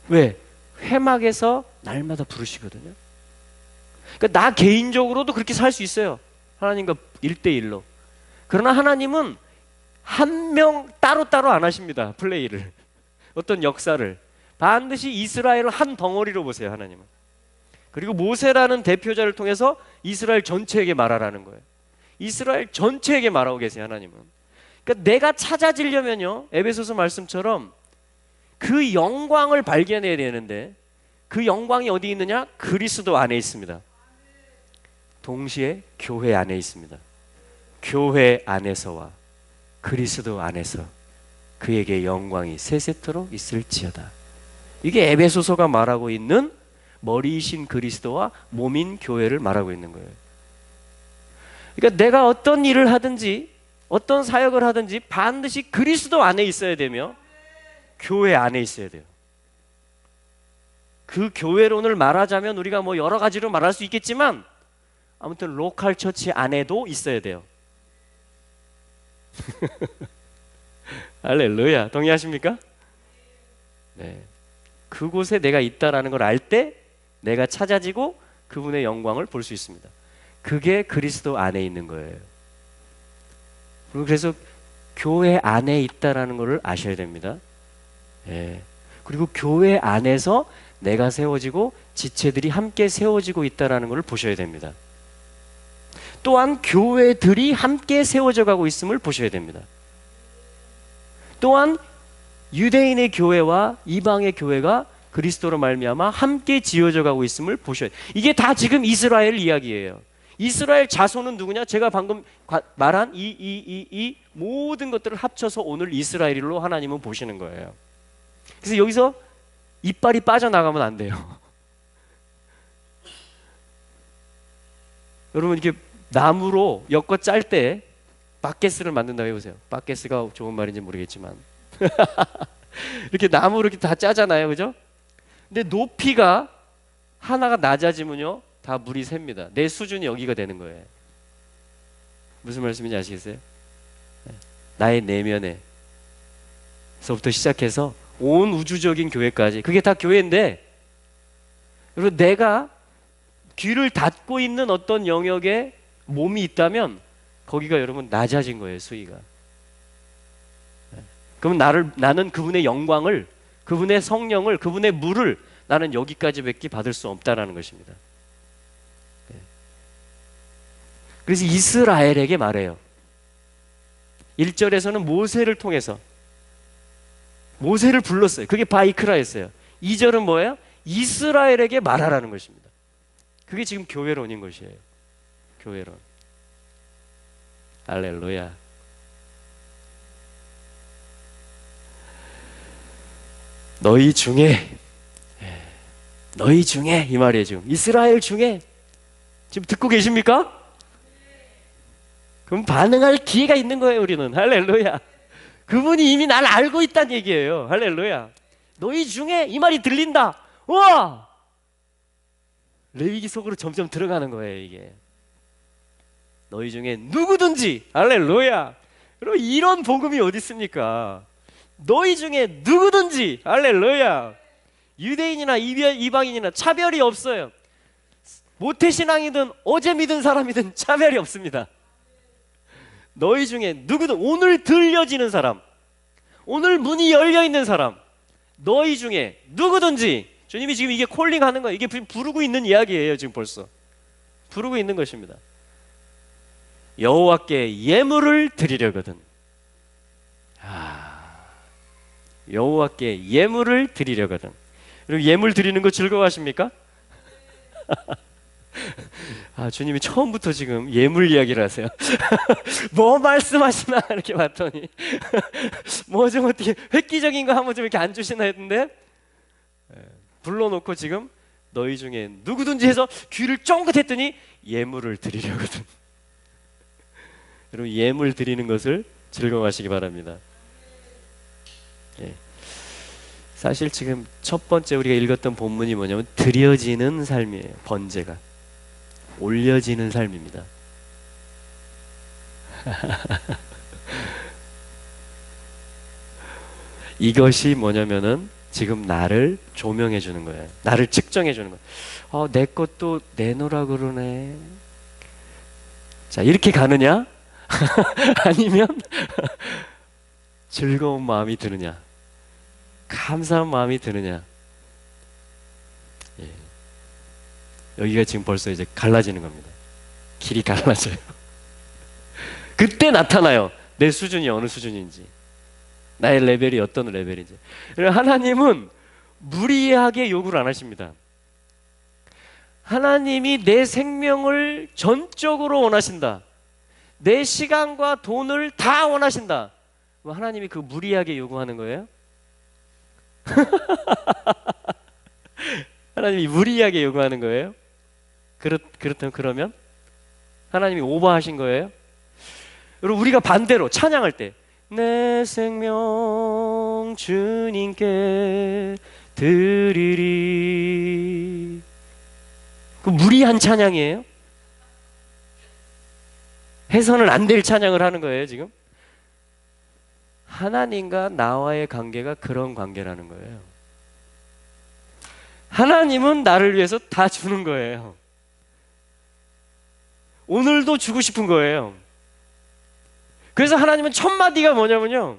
왜? 회막에서 날마다 부르시거든요. 그러니까 나 개인적으로도 그렇게 살 수 있어요. 하나님과 1대1로. 그러나 하나님은 한 명 따로따로 안 하십니다. 플레이를, 어떤 역사를 반드시 이스라엘을 한 덩어리로 보세요. 하나님은. 그리고 모세라는 대표자를 통해서 이스라엘 전체에게 말하라는 거예요. 이스라엘 전체에게 말하고 계세요. 하나님은. 그러니까 내가 찾아지려면요, 에베소서 말씀처럼 그 영광을 발견해야 되는데, 그 영광이 어디 있느냐? 그리스도 안에 있습니다. 동시에 교회 안에 있습니다. 교회 안에서와 그리스도 안에서 그에게 영광이 세 세트로 있을지어다. 이게 에베소서가 말하고 있는 머리이신 그리스도와 몸인 교회를 말하고 있는 거예요. 그러니까 내가 어떤 일을 하든지 어떤 사역을 하든지 반드시 그리스도 안에 있어야 되며 교회 안에 있어야 돼요. 그 교회론을 말하자면 우리가 뭐 여러 가지로 말할 수 있겠지만 아무튼 로컬 처치 안에도 있어야 돼요. 할렐루야. 동의하십니까? 네. 그곳에 내가 있다라는 걸 알 때 내가 찾아지고 그분의 영광을 볼 수 있습니다. 그게 그리스도 안에 있는 거예요. 그래서 교회 안에 있다라는 것을 아셔야 됩니다. 예. 그리고 교회 안에서 내가 세워지고 지체들이 함께 세워지고 있다라는 것을 보셔야 됩니다. 또한 교회들이 함께 세워져 가고 있음을 보셔야 됩니다. 또한 유대인의 교회와 이방의 교회가 그리스도로 말미암아 함께 지어져 가고 있음을 보셔야 돼요. 이게 다 지금 이스라엘 이야기예요. 이스라엘 자손은 누구냐? 제가 방금 말한 이 모든 것들을 합쳐서 오늘 이스라엘로 하나님은 보시는 거예요. 그래서 여기서 이빨이 빠져나가면 안 돼요. 여러분, 이렇게 나무로 엮어 짤 때 바게스를 만든다고 해보세요. 바게스가 좋은 말인지 모르겠지만 이렇게 나무로 이렇게 다 짜잖아요, 그죠? 근데 높이가 하나가 낮아지면요, 다 물이 셉니다. 내 수준이 여기가 되는 거예요. 무슨 말씀인지 아시겠어요? 나의 내면에서부터 시작해서 온 우주적인 교회까지, 그게 다 교회인데, 그리고 내가 귀를 닫고 있는 어떤 영역에 몸이 있다면 거기가 여러분 낮아진 거예요, 수위가. 그럼 나는 그분의 영광을, 그분의 성령을, 그분의 물을 나는 여기까지밖에 받을 수 없다라는 것입니다. 그래서 이스라엘에게 말해요. 1절에서는 모세를 통해서 모세를 불렀어요. 그게 바이크라였어요. 2절은 뭐예요? 이스라엘에게 말하라는 것입니다. 그게 지금 교회론인 것이에요. 교회론. 할렐루야. 너희 중에 이 말이에요. 지금 이스라엘 중에 지금 듣고 계십니까? 그럼 반응할 기회가 있는 거예요. 우리는 할렐루야. 그분이 이미 날 알고 있다는 얘기예요. 할렐루야. 너희 중에 이 말이 들린다. 우와! 레위기 속으로 점점 들어가는 거예요. 이게 너희 중에 누구든지, 할렐루야. 그럼 이런 복음이 어디 있습니까? 너희 중에 누구든지, 할렐루야. 유대인이나 이방인이나 차별이 없어요. 모태신앙이든 어제 믿은 사람이든 차별이 없습니다. 너희 중에 누구든, 오늘 들려지는 사람, 오늘 문이 열려있는 사람, 너희 중에 누구든지, 주님이 지금 이게 콜링하는 거예요. 이게 부르고 있는 이야기예요. 지금 벌써 부르고 있는 것입니다. 여호와께 예물을 드리려거든. 여호와께 예물을 드리려거든. 그리고 예물 드리는 거 즐거워하십니까? 주님이 처음부터 지금 예물 이야기를 하세요. 뭐 말씀하시나 이렇게 봤더니 뭐 좀 어떻게 획기적인 거 한번 좀 이렇게 안 주시나 했는데, 불러놓고 지금 너희 중에 누구든지 해서 귀를 쫑긋했더니 예물을 드리려거든. 여러분, 예물 드리는 것을 즐거워하시기 바랍니다. 사실 지금 첫 번째 우리가 읽었던 본문이 뭐냐면 드려지는 삶이에요. 번제가 올려지는 삶입니다. 이것이 뭐냐면은 지금 나를 조명해 주는 거예요. 나를 측정해 주는 거예요. 내 것도 내놓으라 그러네. 자, 이렇게 가느냐? 아니면 즐거운 마음이 드느냐, 감사한 마음이 드느냐. 여기가 지금 벌써 이제 갈라지는 겁니다. 길이 갈라져요. 그때 나타나요. 내 수준이 어느 수준인지, 나의 레벨이 어떤 레벨인지. 하나님은 무리하게 요구를 안 하십니다. 하나님이 내 생명을 전적으로 원하신다. 내 시간과 돈을 다 원하신다. 하나님이 그 무리하게 요구하는 거예요? 하나님이 무리하게 요구하는 거예요? 그렇다면 그러면 하나님이 오버하신 거예요? 여러분, 우리가 반대로 찬양할 때 내 생명 주님께 드리리, 그 무리한 찬양이에요? 해서는 안 될 찬양을 하는 거예요. 지금 하나님과 나와의 관계가 그런 관계라는 거예요. 하나님은 나를 위해서 다 주는 거예요. 오늘도 주고 싶은 거예요. 그래서 하나님은 첫 마디가 뭐냐면요,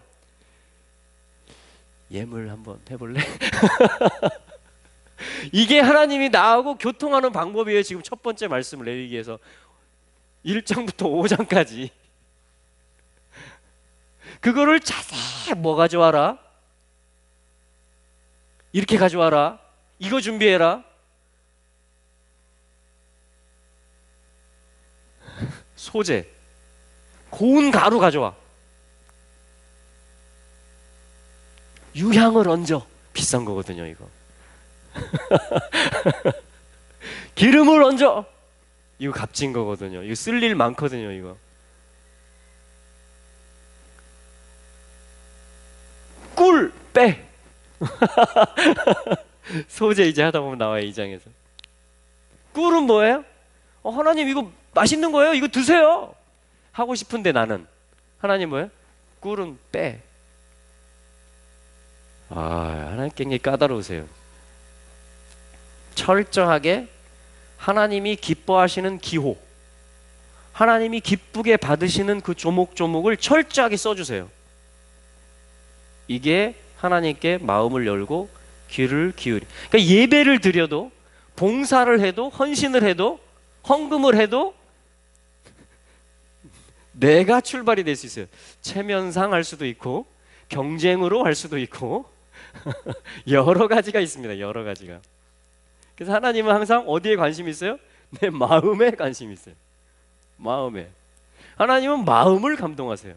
예물 한번 해볼래? 이게 하나님이 나하고 교통하는 방법이에요. 지금 첫 번째 말씀을 레위기에서 1장부터 5장까지 그거를 자세히 뭐 가져와라, 이렇게 가져와라, 이거 준비해라, 소재 고운 가루 가져와, 유향을 얹어, 비싼 거거든요 이거. 기름을 얹어, 이거 값진 거거든요. 이거 쓸 일 많거든요 이거. 꿀 빼. 소재 이제 하다 보면 나와요. 2장에서 꿀은 뭐예요? 하나님 이거 맛있는 거예요, 이거 드세요 하고 싶은데 나는, 하나님 뭐예요? 꿀은 빼. 하나님 굉장히 까다로우세요. 철저하게 하나님이 기뻐하시는 기호, 하나님이 기쁘게 받으시는 그 조목조목을 철저하게 써주세요. 이게 하나님께 마음을 열고 귀를 기울이. 그러니까 예배를 드려도, 봉사를 해도, 헌신을 해도, 헌금을 해도 내가 출발이 될 수 있어요. 체면상 할 수도 있고 경쟁으로 할 수도 있고 여러 가지가 있습니다. 여러 가지가. 그래서 하나님은 항상 어디에 관심이 있어요? 내 마음에 관심이 있어요. 마음에. 하나님은 마음을 감동하세요.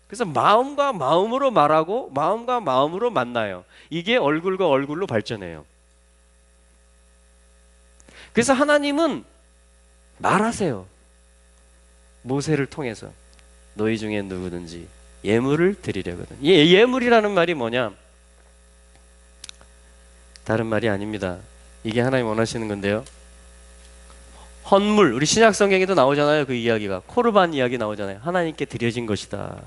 그래서 마음과 마음으로 말하고 마음과 마음으로 만나요. 이게 얼굴과 얼굴로 발전해요. 그래서 하나님은 말하세요. 모세를 통해서 너희 중에 누구든지 예물을 드리려거든. 예물이라는 말이 뭐냐? 다른 말이 아닙니다. 이게 하나님 원하시는 건데요. 헌물, 우리 신약 성경에도 나오잖아요. 그 이야기가 코르반 이야기 나오잖아요. 하나님께 드려진 것이다.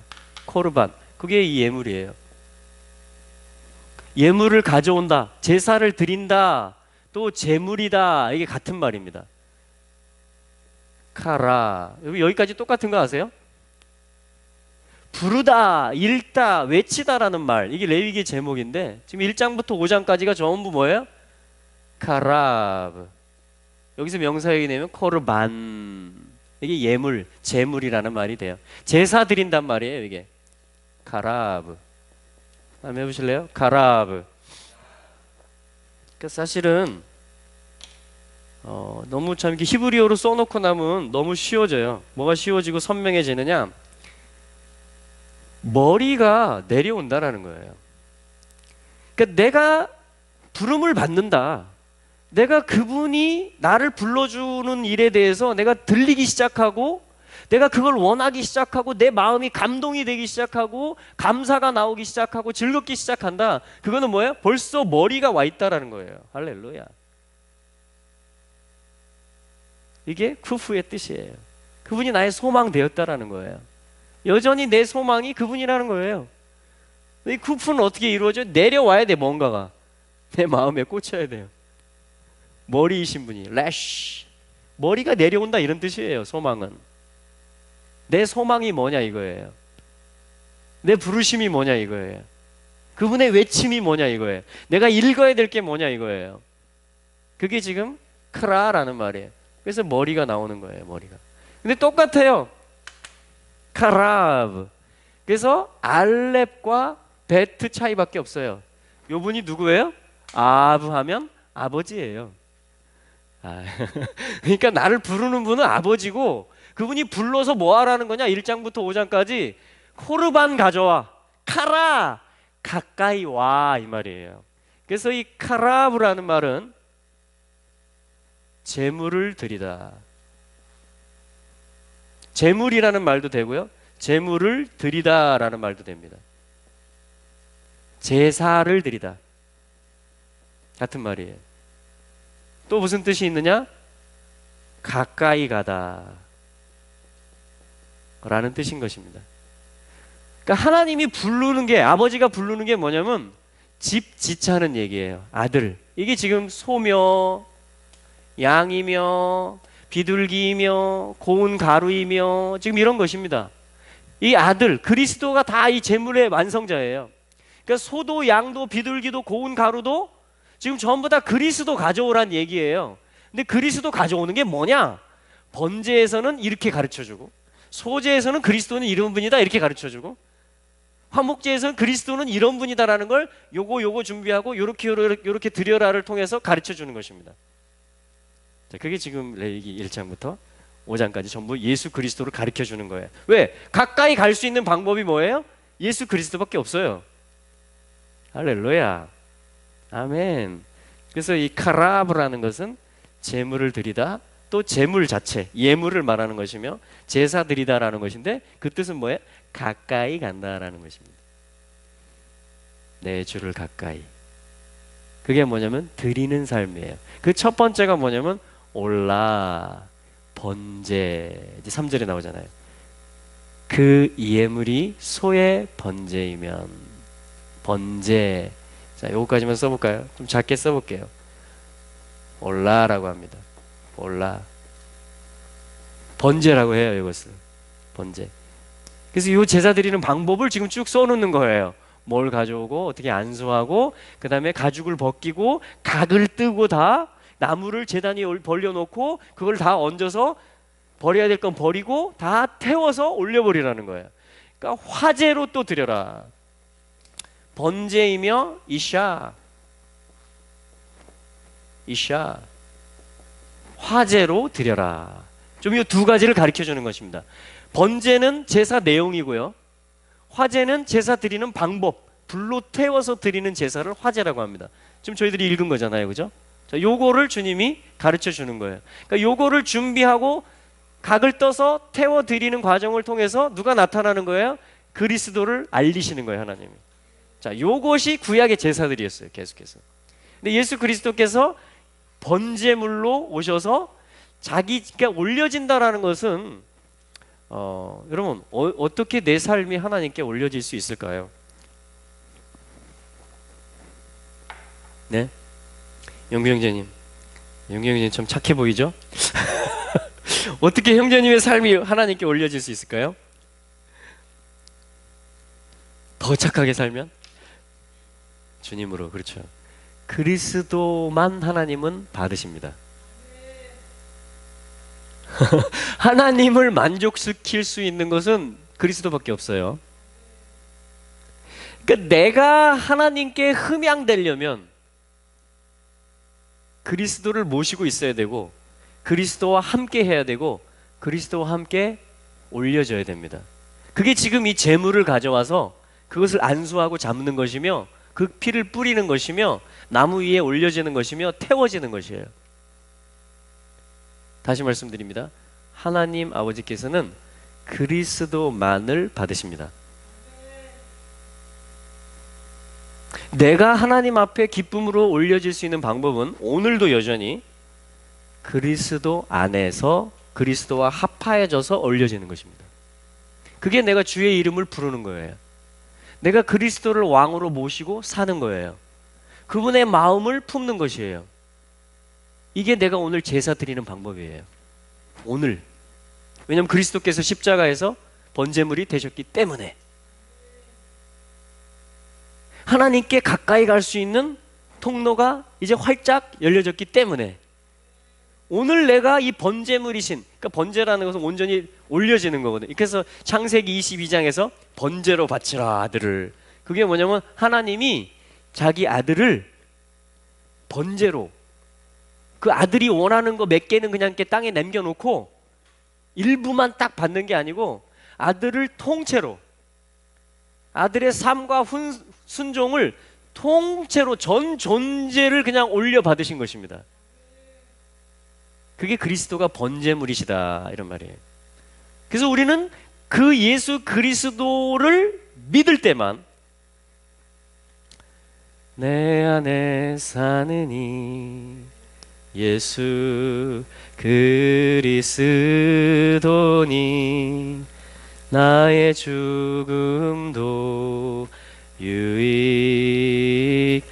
코르반, 그게 이 예물이에요. 예물을 가져온다, 제사를 드린다, 또 제물이다, 이게 같은 말입니다. 카라, 여기까지 똑같은 거 아세요? 부르다, 읽다, 외치다라는 말, 이게 레위기 제목인데 지금 1장부터 5장까지가 전부 뭐예요? 카라브. 여기서 명사역이 되면 코르반, 이게 예물, 제물이라는 말이 돼요. 제사 드린단 말이에요. 이게 카라브. 한번 해보실래요? 카라브. 그러니까 사실은 너무 참 이렇게 히브리어로 써놓고 나면 너무 쉬워져요. 뭐가 쉬워지고 선명해지느냐? 머리가 내려온다라는 거예요. 그러니까 내가 부름을 받는다. 내가 그분이 나를 불러주는 일에 대해서 내가 들리기 시작하고, 내가 그걸 원하기 시작하고, 내 마음이 감동이 되기 시작하고, 감사가 나오기 시작하고, 즐겁기 시작한다. 그거는 뭐예요? 벌써 머리가 와 있다라는 거예요. 할렐루야. 이게 쿠프의 뜻이에요. 그분이 나의 소망 되었다라는 거예요. 여전히 내 소망이 그분이라는 거예요. 이 쿠프는 어떻게 이루어져? 내려와야 돼. 뭔가가 내 마음에 꽂혀야 돼요. 머리이신 분이 래쉬, 머리가 내려온다, 이런 뜻이에요. 소망은 내 소망이 뭐냐 이거예요. 내 부르심이 뭐냐 이거예요. 그분의 외침이 뭐냐 이거예요. 내가 읽어야 될 게 뭐냐 이거예요. 그게 지금 크라라는 말이에요. 그래서 머리가 나오는 거예요. 머리가. 근데 똑같아요. 카라브. 그래서 알렙과 베트 차이밖에 없어요. 요 분이 누구예요? 아브 하면 아버지예요. 그러니까 나를 부르는 분은 아버지고, 그분이 불러서 뭐 하라는 거냐? 1장부터 5장까지 코르반 가져와, 카라, 가까이 와, 이 말이에요. 그래서 이 카라브라는 말은 제물을 드리다. 제물이라는 말도 되고요, 제물을 드리다라는 말도 됩니다. 제사를 드리다, 같은 말이에요. 또 무슨 뜻이 있느냐? 가까이 가다 라는 뜻인 것입니다. 그러니까 하나님이 부르는 게, 아버지가 부르는 게 뭐냐면 집 지차는 얘기예요. 아들. 이게 지금 소며 양이며 비둘기이며 고운 가루이며 지금 이런 것입니다. 이 아들 그리스도가 다 이 제물의 완성자예요. 그러니까 소도 양도 비둘기도 고운 가루도 지금 전부 다 그리스도 가져오란 얘기예요. 근데 그리스도 가져오는 게 뭐냐? 번제에서는 이렇게 가르쳐주고, 소제에서는 그리스도는 이런 분이다 이렇게 가르쳐주고, 화목제에서는 그리스도는 이런 분이다라는 걸 요거 준비하고 요렇게 드려라를 통해서 가르쳐주는 것입니다. 자, 그게 지금 레위기 1장부터 5장까지 전부 예수 그리스도를 가르쳐주는 거예요. 왜? 가까이 갈 수 있는 방법이 뭐예요? 예수 그리스도밖에 없어요. 할렐루야. 아멘. 그래서 이 카라브라는 것은 제물을 드리다, 또 제물 자체, 예물을 말하는 것이며, 제사 드리다라는 것인데 그 뜻은 뭐예요? 가까이 간다라는 것입니다. 내 주를 가까이. 그게 뭐냐면 드리는 삶이에요. 그 첫 번째가 뭐냐면 올라, 번제. 이제 3절에 나오잖아요. 그 예물이 소의 번제이면. 번제. 자, 요거까지만 써볼까요? 좀 작게 써볼게요. 올라라고 합니다. 올라. 번제라고 해요, 이것을. 번제. 그래서 이 제사 드리는 방법을 지금 쭉 써놓는 거예요. 뭘 가져오고, 어떻게 안수하고, 그 다음에 가죽을 벗기고, 각을 뜨고, 다 나무를 제단이 벌려놓고 그걸 다 얹어서 버려야 될 건 버리고 다 태워서 올려버리라는 거예요. 그러니까 화제로 또 드려라. 번제이며 이샤 화제로 드려라. 좀 이 두 가지를 가르쳐 주는 것입니다. 번제는 제사 내용이고요, 화제는 제사 드리는 방법, 불로 태워서 드리는 제사를 화제라고 합니다. 지금 저희들이 읽은 거잖아요, 그죠? 자, 요거를 주님이 가르쳐 주는 거예요. 그러니까 요거를 준비하고 각을 떠서 태워 드리는 과정을 통해서 누가 나타나는 거예요? 그리스도를 알리시는 거예요, 하나님이. 자, 요것이 구약의 제사들이었어요, 계속해서. 근데 예수 그리스도께서 번제물로 오셔서 자기가 올려진다라는 것은 여러분 어떻게 내 삶이 하나님께 올려질 수 있을까요? 네? 영규 형제님 참 착해 보이죠? 어떻게 형제님의 삶이 하나님께 올려질 수 있을까요? 더 착하게 살면? 주님으로. 그렇죠. 그리스도만 하나님은 받으십니다. 하나님을 만족시킬 수 있는 것은 그리스도밖에 없어요. 그러니까 내가 하나님께 흠양되려면 그리스도를 모시고 있어야 되고, 그리스도와 함께 해야 되고, 그리스도와 함께 올려져야 됩니다. 그게 지금 이 제물을 가져와서 그것을 안수하고 잡는 것이며, 그 피를 뿌리는 것이며, 나무 위에 올려지는 것이며, 태워지는 것이에요. 다시 말씀드립니다. 하나님 아버지께서는 그리스도만을 받으십니다. 내가 하나님 앞에 기쁨으로 올려질 수 있는 방법은 오늘도 여전히 그리스도 안에서 그리스도와 합하여져서 올려지는 것입니다. 그게 내가 주의 이름을 부르는 거예요. 내가 그리스도를 왕으로 모시고 사는 거예요. 그분의 마음을 품는 것이에요. 이게 내가 오늘 제사 드리는 방법이에요. 오늘. 왜냐하면 그리스도께서 십자가에서 번제물이 되셨기 때문에, 하나님께 가까이 갈 수 있는 통로가 이제 활짝 열려졌기 때문에, 오늘 내가 이 번제물이신, 그러니까 번제라는 것은 온전히 올려지는 거거든요. 그래서 창세기 22장에서 번제로 바치라 아들을, 그게 뭐냐면 하나님이 자기 아들을 번제로, 그 아들이 원하는 거 몇 개는 그냥 이렇게 땅에 남겨놓고 일부만 딱 받는 게 아니고, 아들을 통째로, 아들의 삶과 순종을 통째로 전 존재를 그냥 올려 받으신 것입니다. 그게 그리스도가 번제물이시다, 이런 말이에요. 그래서 우리는 그 예수 그리스도를 믿을 때만 내 안에 사느니 예수 그리스도니 나의 죽음도 유익함이라.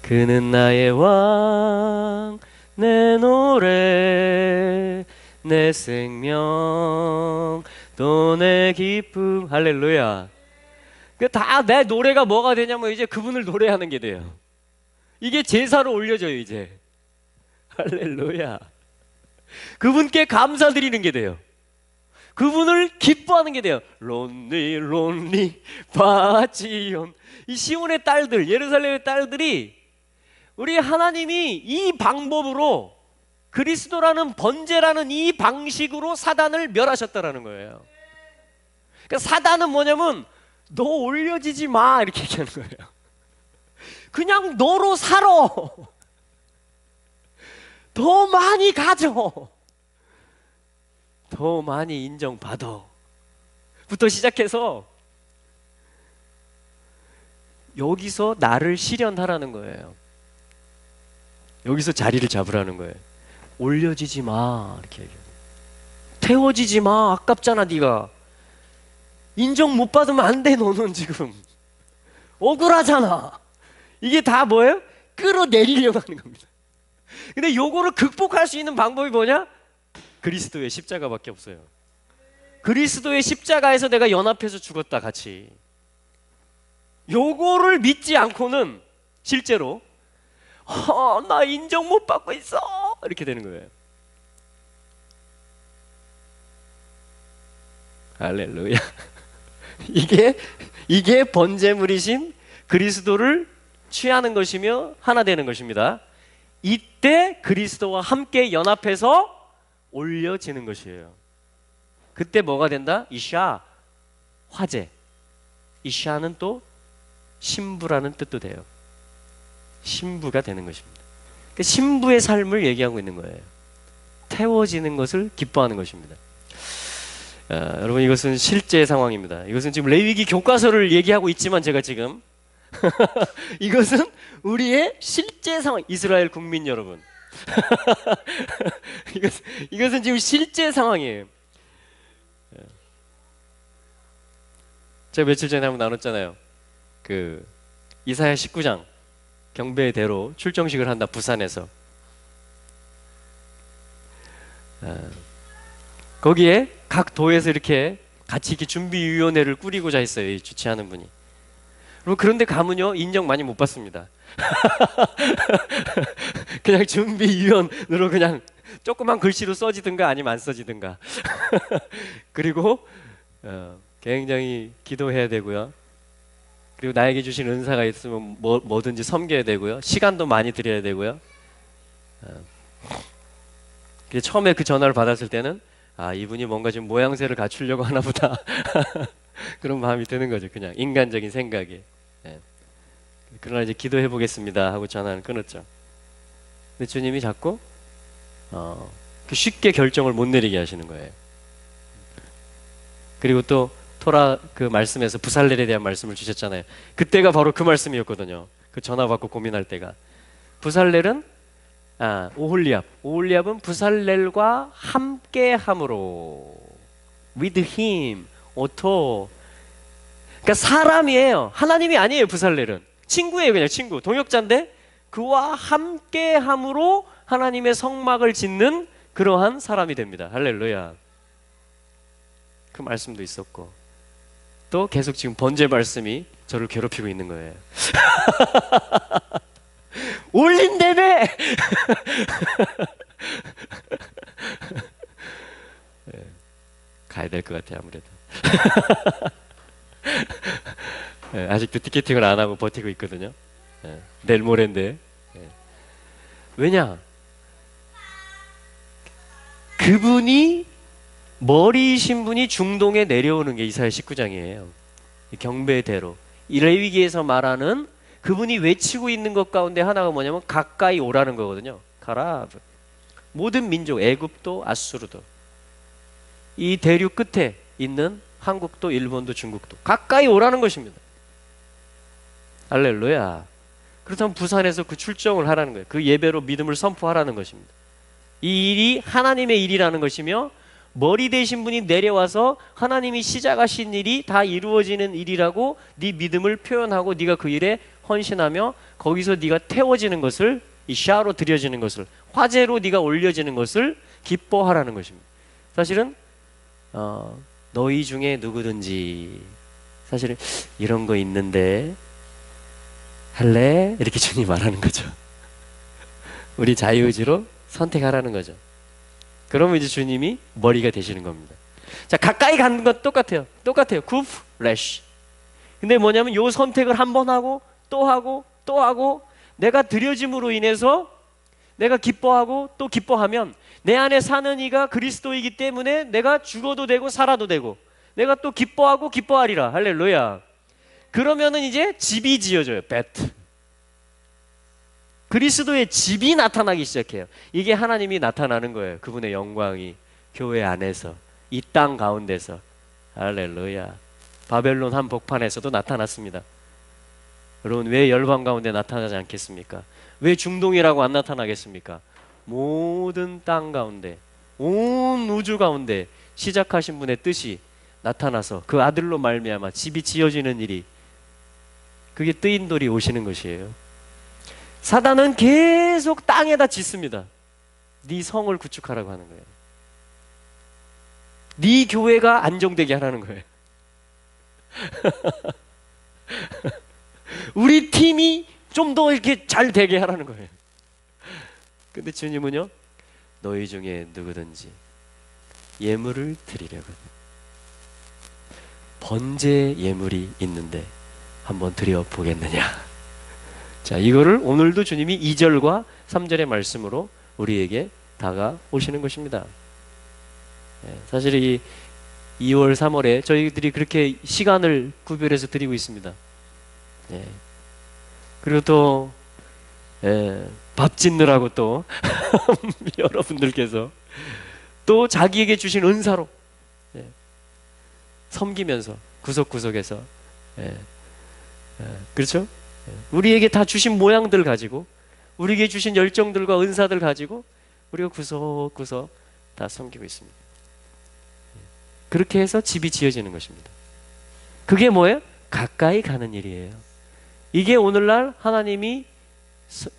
그는 나의 왕, 내 노래, 내 생명, 또 내 기쁨. 할렐루야. 다 내 노래가 뭐가 되냐면 이제 그분을 노래하는 게 돼요. 이게 제사로 올려져요, 이제. 할렐루야. 그분께 감사드리는 게 돼요. 그분을 기뻐하는 게 돼요. 론리 론리 바지온. 이 시온의 딸들, 예루살렘의 딸들이, 우리 하나님이 이 방법으로, 그리스도라는 번제라는 이 방식으로 사단을 멸하셨다라는 거예요. 그러니까 사단은 뭐냐면 너 올려지지 마, 이렇게 얘기하는 거예요. 그냥 너로 살아. 더 많이 가져. 더 많이 인정받아. 부터 시작해서 여기서 나를 실현하라는 거예요. 여기서 자리를 잡으라는 거예요. 올려지지 마, 이렇게 얘기해요. 태워지지 마, 아깝잖아. 네가 인정 못 받으면 안 돼. 너는 지금 억울하잖아. 이게 다 뭐예요? 끌어내리려고 하는 겁니다. 근데 요거를 극복할 수 있는 방법이 뭐냐? 그리스도의 십자가밖에 없어요. 그리스도의 십자가에서 내가 연합해서 죽었다, 같이. 요거를 믿지 않고는 실제로 나 인정 못 받고 있어, 이렇게 되는 거예요. 할렐루야. 이게 번제물이신 그리스도를 취하는 것이며 하나 되는 것입니다. 이때 그리스도와 함께 연합해서 올려지는 것이에요. 그때 뭐가 된다? 이샤, 화제. 이샤는 또 신부라는 뜻도 돼요. 신부가 되는 것입니다. 신부의 삶을 얘기하고 있는 거예요. 태워지는 것을 기뻐하는 것입니다. 여러분, 이것은 실제 상황입니다. 이것은 지금 레위기 교과서를 얘기하고 있지만 제가 지금 이것은 우리의 실제 상황, 이스라엘 국민 여러분. 이것은 지금 실제 상황이에요. 제가 며칠 전에 한번 나눴잖아요. 그 이사야 19장 경배대로 출정식을 한다, 부산에서. 거기에 각 도에서 이렇게 같이 이렇게 준비위원회를 꾸리고자 했어요, 이 주최하는 분이. 그런데 가면요, 인정 많이 못 받습니다. 그냥 준비위원으로 그냥 조그만 글씨로 써지든가 아니면 안 써지든가. 그리고 굉장히 기도해야 되고요. 그리고 나에게 주신 은사가 있으면 뭐든지 섬겨야 되고요. 시간도 많이 드려야 되고요. 처음에 그 전화를 받았을 때는 이분이 뭔가 좀 모양새를 갖추려고 하나 보다. 그런 마음이 드는 거죠. 그냥 인간적인 생각이. 그러나 이제 기도해 보겠습니다 하고 전화를 끊었죠. 근데 주님이 자꾸 쉽게 결정을 못 내리게 하시는 거예요. 그리고 또 토라 그 말씀에서 부살렐에 대한 말씀을 주셨잖아요. 그때가 바로 그 말씀이었거든요. 그 전화 받고 고민할 때가. 부살렐은 오홀리압은 부살렐과 함께함으로, with him, 오토. 그러니까 사람이에요. 하나님이 아니에요. 부살렐은 친구예요. 그냥 친구, 동역자인데 그와 함께함으로 하나님의 성막을 짓는 그러한 사람이 됩니다. 할렐루야. 그 말씀도 있었고, 또 계속 지금 번제 말씀이 저를 괴롭히고 있는 거예요. 올린다며! 가야 될 것 같아요, 아무래도. 아직도 티켓팅을 안 하고 버티고 있거든요. 내일 모레인데. 왜냐? 그분이, 머리이신 분이 중동에 내려오는 게 이사야 19장이에요. 경배대로. 이 레위기에서 말하는 그분이 외치고 있는 것 가운데 하나가 뭐냐면 가까이 오라는 거거든요. 가라. 모든 민족, 애굽도 아수르도, 이 대륙 끝에 있는 한국도 일본도 중국도 가까이 오라는 것입니다. 할렐루야. 그렇다면 부산에서 그 출정을 하라는 거예요. 그 예배로 믿음을 선포하라는 것입니다. 이 일이 하나님의 일이라는 것이며, 머리 되신 분이 내려와서 하나님이 시작하신 일이 다 이루어지는 일이라고 네 믿음을 표현하고 네가 그 일에 헌신하며 거기서 네가 태워지는 것을, 이 샤로 드려지는 것을, 화제로 네가 올려지는 것을 기뻐하라는 것입니다. 사실은 너희 중에 누구든지 사실은 이런 거 있는데 할래? 이렇게 주님이 말하는 거죠. 우리 자유의지로 선택하라는 거죠. 그러면 이제 주님이 머리가 되시는 겁니다. 자, 가까이 가는 건 똑같아요. 구프, 레쉬. 근데 뭐냐면 요 선택을 한 번 하고 또 하고 또 하고, 내가 드려짐으로 인해서 내가 기뻐하고 또 기뻐하면 내 안에 사는 이가 그리스도이기 때문에 내가 죽어도 되고 살아도 되고 내가 또 기뻐하고 기뻐하리라. 할렐루야. 그러면은 이제 집이 지어져요. 베트. 그리스도의 집이 나타나기 시작해요. 이게 하나님이 나타나는 거예요. 그분의 영광이 교회 안에서, 이 땅 가운데서. 할렐루야. 바벨론 한복판에서도 나타났습니다. 여러분, 왜 열방 가운데 나타나지 않겠습니까? 왜 중동이라고 안 나타나겠습니까? 모든 땅 가운데, 온 우주 가운데 시작하신 분의 뜻이 나타나서 그 아들로 말미암아 집이 지어지는 일이, 그게 뜨인 돌이 오시는 것이에요. 사단은 계속 땅에다 짓습니다. 네 성을 구축하라고 하는 거예요. 네 교회가 안정되게 하라는 거예요. 우리 팀이 좀 더 이렇게 잘 되게 하라는 거예요. 근데 주님은요, 너희 중에 누구든지 예물을 드리려거든. 번제 예물이 있는데 한번 드려보겠느냐. 자, 이거를 오늘도 주님이 2절과 3절의 말씀으로 우리에게 다가오시는 것입니다. 사실 이 2월, 3월에 저희들이 그렇게 시간을 구별해서 드리고 있습니다. 그리고 또 밥 짓느라고 또 여러분들께서 또 자기에게 주신 은사로 섬기면서 구석구석에서 그렇죠? 우리에게 다 주신 모양들 가지고, 우리에게 주신 열정들과 은사들 가지고 우리가 구석구석 다 섬기고 있습니다. 그렇게 해서 집이 지어지는 것입니다. 그게 뭐예요? 가까이 가는 일이에요. 이게 오늘날 하나님이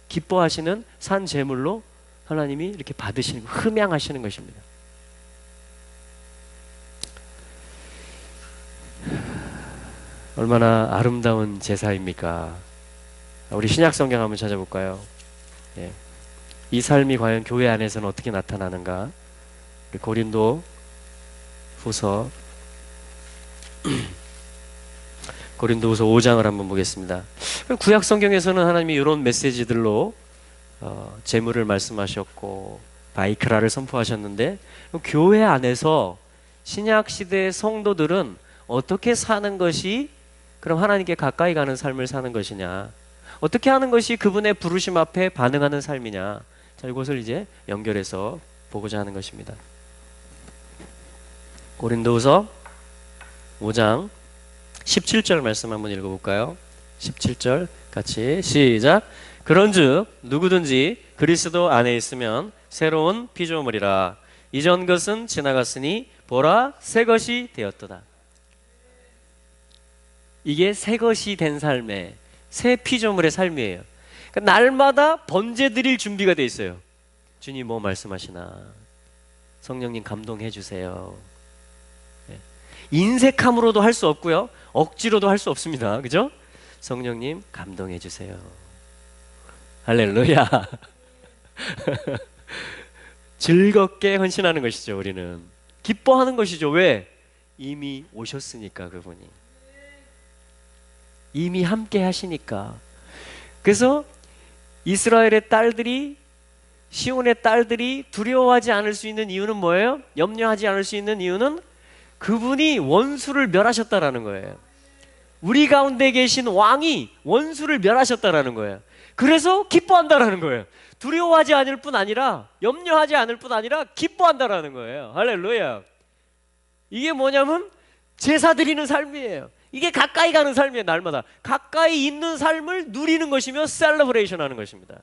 기뻐하시는 산 제물로 하나님이 이렇게 받으시는, 흠양하시는 것입니다. 얼마나 아름다운 제사입니까? 우리 신약 성경 한번 찾아볼까요? 이 삶이 과연 교회 안에서는 어떻게 나타나는가? 고린도 후서 고린도후서 5장을 한번 보겠습니다. 구약 성경에서는 하나님이 이런 메시지들로 제물을 말씀하셨고 바이크라를 선포하셨는데, 교회 안에서 신약 시대의 성도들은 어떻게 사는 것이 그럼 하나님께 가까이 가는 삶을 사는 것이냐, 어떻게 하는 것이 그분의 부르심 앞에 반응하는 삶이냐. 자, 이것을 이제 연결해서 보고자 하는 것입니다. 고린도후서 5장 17절 말씀 한번 읽어볼까요? 17절 같이 시작. 그런즉 누구든지 그리스도 안에 있으면 새로운 피조물이라. 이전 것은 지나갔으니 보라 새 것이 되었도다. 이게 새 것이 된 삶의, 새 피조물의 삶이에요. 그러니까 날마다 번제 드릴 준비가 돼 있어요. 주님 뭐 말씀하시나, 성령님 감동해 주세요. 인색함으로도 할 수 없고요, 억지로도 할 수 없습니다. 그죠? 성령님 감동해 주세요. 할렐루야. 즐겁게 헌신하는 것이죠. 우리는 기뻐하는 것이죠. 왜? 이미 오셨으니까. 그분이 이미 함께 하시니까. 그래서 이스라엘의 딸들이, 시온의 딸들이 두려워하지 않을 수 있는 이유는 뭐예요? 염려하지 않을 수 있는 이유는 그분이 원수를 멸하셨다라는 거예요. 우리 가운데 계신 왕이 원수를 멸하셨다라는 거예요. 그래서 기뻐한다라는 거예요. 두려워하지 않을 뿐 아니라, 염려하지 않을 뿐 아니라 기뻐한다라는 거예요. 할렐루야. 이게 뭐냐면 제사 드리는 삶이에요. 이게 가까이 가는 삶이에요. 날마다 가까이 있는 삶을 누리는 것이며 셀러브레이션 하는 것입니다.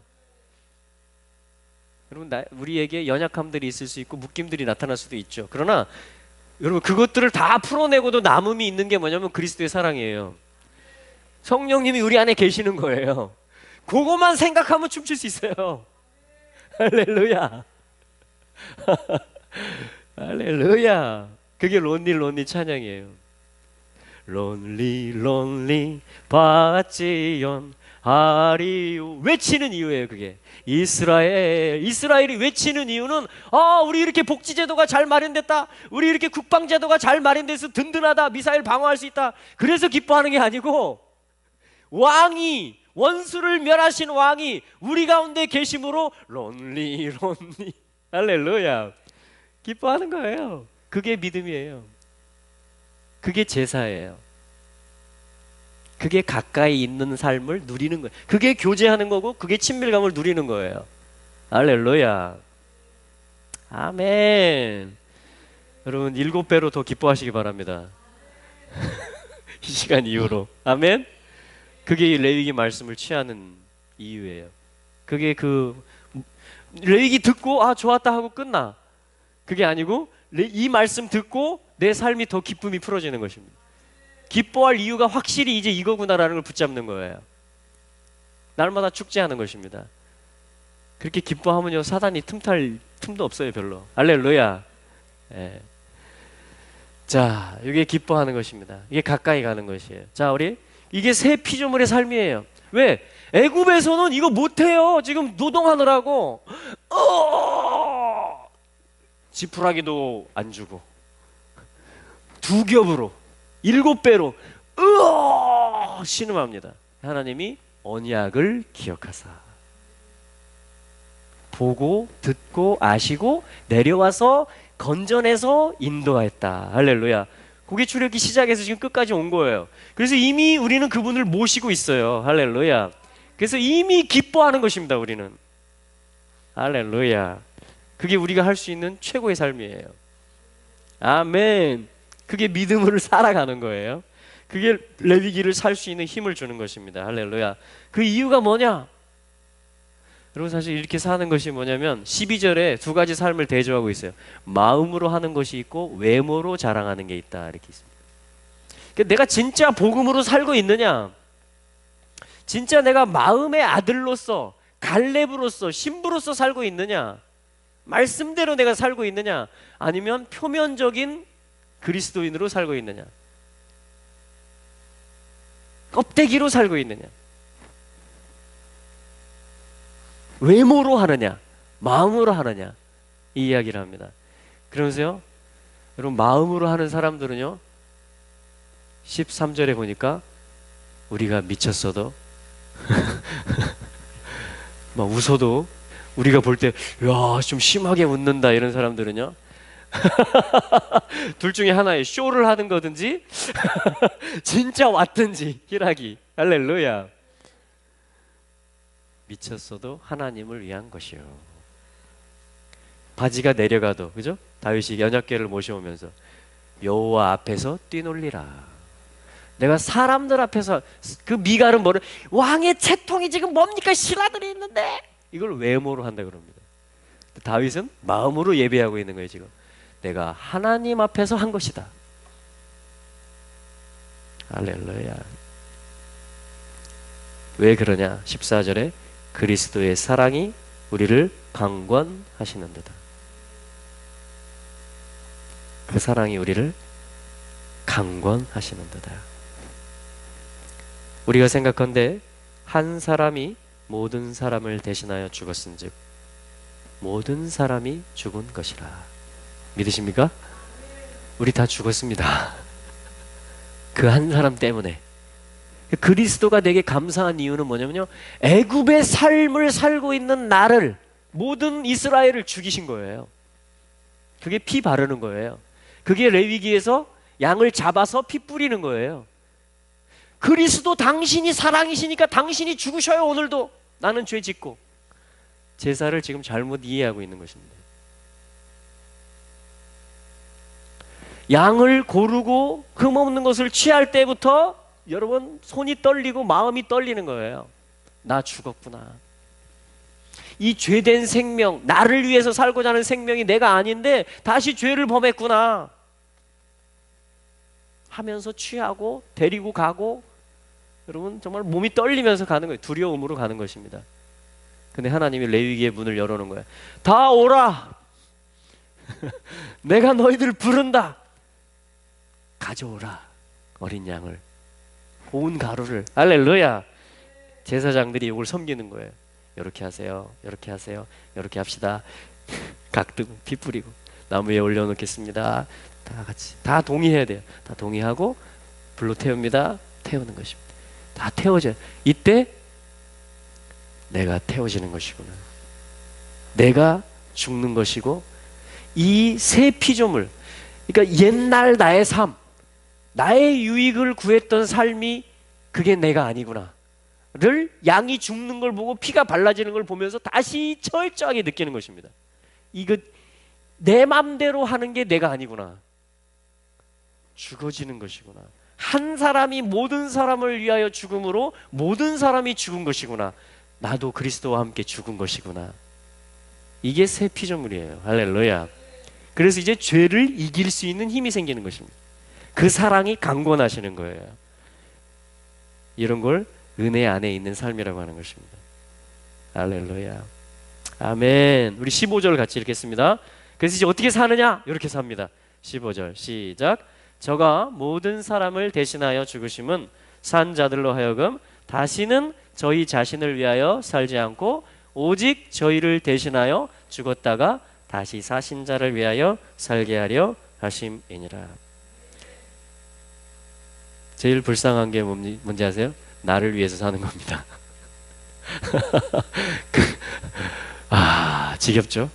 여러분, 우리에게 연약함들이 있을 수 있고 묶임들이 나타날 수도 있죠. 그러나 여러분, 그것들을 다 풀어내고도 남음이 있는 게 뭐냐면 그리스도의 사랑이에요. 성령님이 우리 안에 계시는 거예요. 그거만 생각하면 춤출 수 있어요. 할렐루야. 할렐루야. 그게 론리 찬양이에요. 론리 바찌연 하리우 외치는 이유예요. 그게 이스라엘이 외치는 이유는, 우리 이렇게 복지제도가 잘 마련됐다, 우리 이렇게 국방제도가 잘 마련돼서 든든하다, 미사일 방어할 수 있다, 그래서 기뻐하는 게 아니고, 왕이, 원수를 멸하신 왕이 우리 가운데 계심으로 론리 할렐루야, 기뻐하는 거예요. 그게 믿음이에요. 그게 제사예요. 그게 가까이 있는 삶을 누리는 거예요. 그게 교제하는 거고, 그게 친밀감을 누리는 거예요. 할렐루야. 아멘. 여러분, 7배로 더 기뻐하시기 바랍니다. 이 시간 이후로. 아멘. 그게 레위기 말씀을 취하는 이유예요. 그게 레위기 듣고 좋았다 하고 끝나. 그게 아니고 이 말씀 듣고 내 삶이 더 기쁨이 풀어지는 것입니다. 기뻐할 이유가 확실히 이제 이거구나라는 걸 붙잡는 거예요. 날마다 축제하는 것입니다. 그렇게 기뻐하면요, 사단이 틈탈 틈도 없어요. 별로. 할렐루야. 자, 이게 기뻐하는 것입니다. 이게 가까이 가는 것이에요. 자, 우리 이게 새 피조물의 삶이에요. 왜? 애굽에서는 이거 못해요. 지금 노동하느라고. 지푸라기도 안 주고 2겹으로 7배로 으어 신음합니다. 하나님이 언약을 기억하사 보고 듣고 아시고 내려와서 건져내서 인도하였다. 할렐루야. 그게 출애굽기 시작해서 지금 끝까지 온 거예요. 그래서 이미 우리는 그분을 모시고 있어요. 할렐루야. 그래서 이미 기뻐하는 것입니다. 우리는. 할렐루야. 그게 우리가 할 수 있는 최고의 삶이에요. 아멘. 그게 믿음으로 살아가는 거예요. 그게 레위기를 살 수 있는 힘을 주는 것입니다. 할렐루야. 그 이유가 뭐냐? 여러분 사실 이렇게 사는 것이 뭐냐면 12절에 2가지 삶을 대조하고 있어요. 마음으로 하는 것이 있고 외모로 자랑하는 게 있다. 이렇게 있습니다. 그러니까 내가 진짜 복음으로 살고 있느냐? 진짜 내가 마음의 아들로서 갈렙으로서 신부로서 살고 있느냐? 말씀대로 내가 살고 있느냐? 아니면 표면적인 그리스도인으로 살고 있느냐? 껍데기로 살고 있느냐? 외모로 하느냐? 마음으로 하느냐? 이 이야기를 합니다. 그러면서요, 여러분 마음으로 하는 사람들은요 13절에 보니까 우리가 미쳤어도 막 웃어도 우리가 볼 때 야, 좀 심하게 웃는다 이런 사람들은요 둘 중에 하나에 쇼를 하는 거든지 진짜 왔든지 희락이. 할렐루야. 미쳤어도 하나님을 위한 것이요. 바지가 내려가도, 그죠? 다윗이 연약궤를 모셔오면서 여호와 앞에서 뛰놀리라. 내가 사람들 앞에서 그 미갈은 뭐를 왕의 채통이 지금 뭡니까? 신하들이 있는데 이걸 외모로 한다 그럽니다. 다윗은 마음으로 예배하고 있는 거예요. 지금 내가 하나님 앞에서 한 것이다. 할렐루야. 왜 그러냐? 14절에 그리스도의 사랑이 우리를 강권하시는 데다. 그 사랑이 우리를 강권하시는 데다. 우리가 생각한데 한 사람이 모든 사람을 대신하여 죽었은즉 모든 사람이 죽은 것이라. 믿으십니까? 우리 다 죽었습니다. 그 한 사람 때문에. 그리스도가 내게 감사한 이유는 뭐냐면요, 애굽의 삶을 살고 있는 나를, 모든 이스라엘을 죽이신 거예요. 그게 피 바르는 거예요. 그게 레위기에서 양을 잡아서 피 뿌리는 거예요. 그리스도 당신이 사랑이시니까 당신이 죽으셔요. 오늘도 나는 죄 짓고. 제사를 지금 잘못 이해하고 있는 것입니다. 양을 고르고 흠없는 것을 취할 때부터 여러분 손이 떨리고 마음이 떨리는 거예요. 나 죽었구나. 이 죄된 생명, 나를 위해서 살고자 하는 생명이 내가 아닌데 다시 죄를 범했구나 하면서 취하고 데리고 가고, 여러분 정말 몸이 떨리면서 가는 거예요. 두려움으로 가는 것입니다. 근데 하나님이 레위기의 문을 열어놓은 거예요. 다 오라. 내가 너희들 부른다. 가져오라. 어린 양을, 고운 가루를. 할렐루야. 제사장들이 이걸 섬기는 거예요. 이렇게 하세요, 이렇게 하세요, 이렇게 합시다. 각등 피 뿌리고 나무 위에 올려놓겠습니다. 다 같이 다 동의해야 돼요. 다 동의하고 불로 태웁니다. 태우는 것입니다. 다 태워져요. 이때 내가 태워지는 것이구나. 내가 죽는 것이고, 이 새 피조물, 그러니까 옛날 나의 삶, 나의 유익을 구했던 삶이 그게 내가 아니구나 를 양이 죽는 걸 보고 피가 발라지는 걸 보면서 다시 철저하게 느끼는 것입니다. 이거 내 맘대로 하는 게 내가 아니구나. 죽어지는 것이구나. 한 사람이 모든 사람을 위하여 죽음으로 모든 사람이 죽은 것이구나. 나도 그리스도와 함께 죽은 것이구나. 이게 새 피조물이에요. 할렐루야. 그래서 이제 죄를 이길 수 있는 힘이 생기는 것입니다. 그 사랑이 강권하시는 거예요. 이런 걸 은혜 안에 있는 삶이라고 하는 것입니다. 할렐루야. 아멘. 우리 15절 같이 읽겠습니다. 그래서 이제 어떻게 사느냐? 이렇게 삽니다. 15절 시작. 저가 모든 사람을 대신하여 죽으심은 산 자들로 하여금 다시는 저희 자신을 위하여 살지 않고 오직 저희를 대신하여 죽었다가 다시 사신 자를 위하여 살게 하려 하심이니라. 제일 불쌍한 게 뭔지 아세요? 나를 위해서 사는 겁니다. 지겹죠?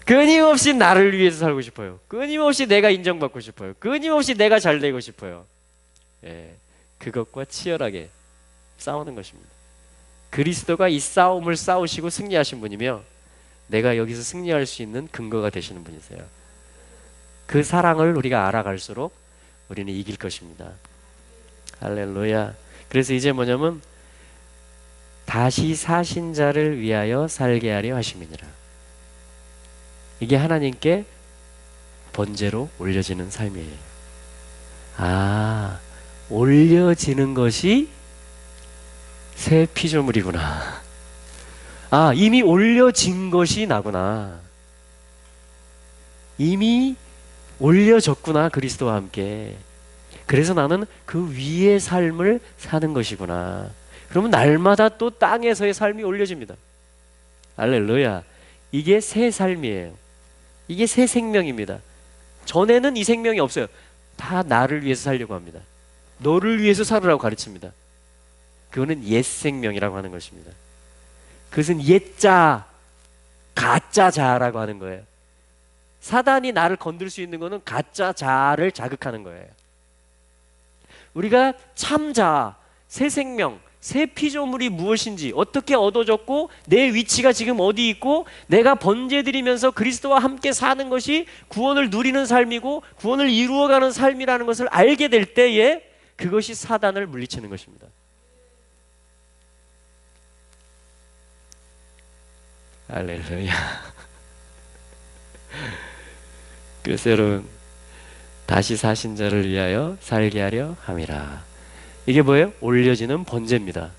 끊임없이 나를 위해서 살고 싶어요. 끊임없이 내가 인정받고 싶어요. 끊임없이 내가 잘 되고 싶어요. 예, 그것과 치열하게 싸우는 것입니다. 그리스도가 이 싸움을 싸우시고 승리하신 분이며 내가 여기서 승리할 수 있는 근거가 되시는 분이세요. 그 사랑을 우리가 알아갈수록 우리는 이길 것입니다. 할렐루야. 그래서 이제 뭐냐면 다시 사신 자를 위하여 살게 하려 하심이니라. 이게 하나님께 번제로 올려지는 삶이에요. 올려지는 것이 새 피조물이구나. 이미 올려진 것이 나구나. 이미 올려졌구나, 그리스도와 함께. 그래서 나는 그 위의 삶을 사는 것이구나. 그러면 날마다 또 땅에서의 삶이 올려집니다. 할렐루야. 이게 새 삶이에요. 이게 새 생명입니다. 전에는 이 생명이 없어요. 다 나를 위해서 살려고 합니다. 너를 위해서 살으라고 가르칩니다. 그거는 옛 생명이라고 하는 것입니다. 그것은 옛자, 가짜 자라고 하는 거예요. 사단이 나를 건들 수 있는 것은 가짜 자를 자극하는 거예요. 우리가 참자, 새 생명, 새 피조물이 무엇인지, 어떻게 얻어졌고 내 위치가 지금 어디 있고 내가 번제 드리면서 그리스도와 함께 사는 것이 구원을 누리는 삶이고 구원을 이루어가는 삶이라는 것을 알게 될 때에 그것이 사단을 물리치는 것입니다. 할렐루야. 그래서 여러분, 다시 사신 자를 위하여 살게 하려 함이라. 이게 뭐예요? 올려지는 번제입니다.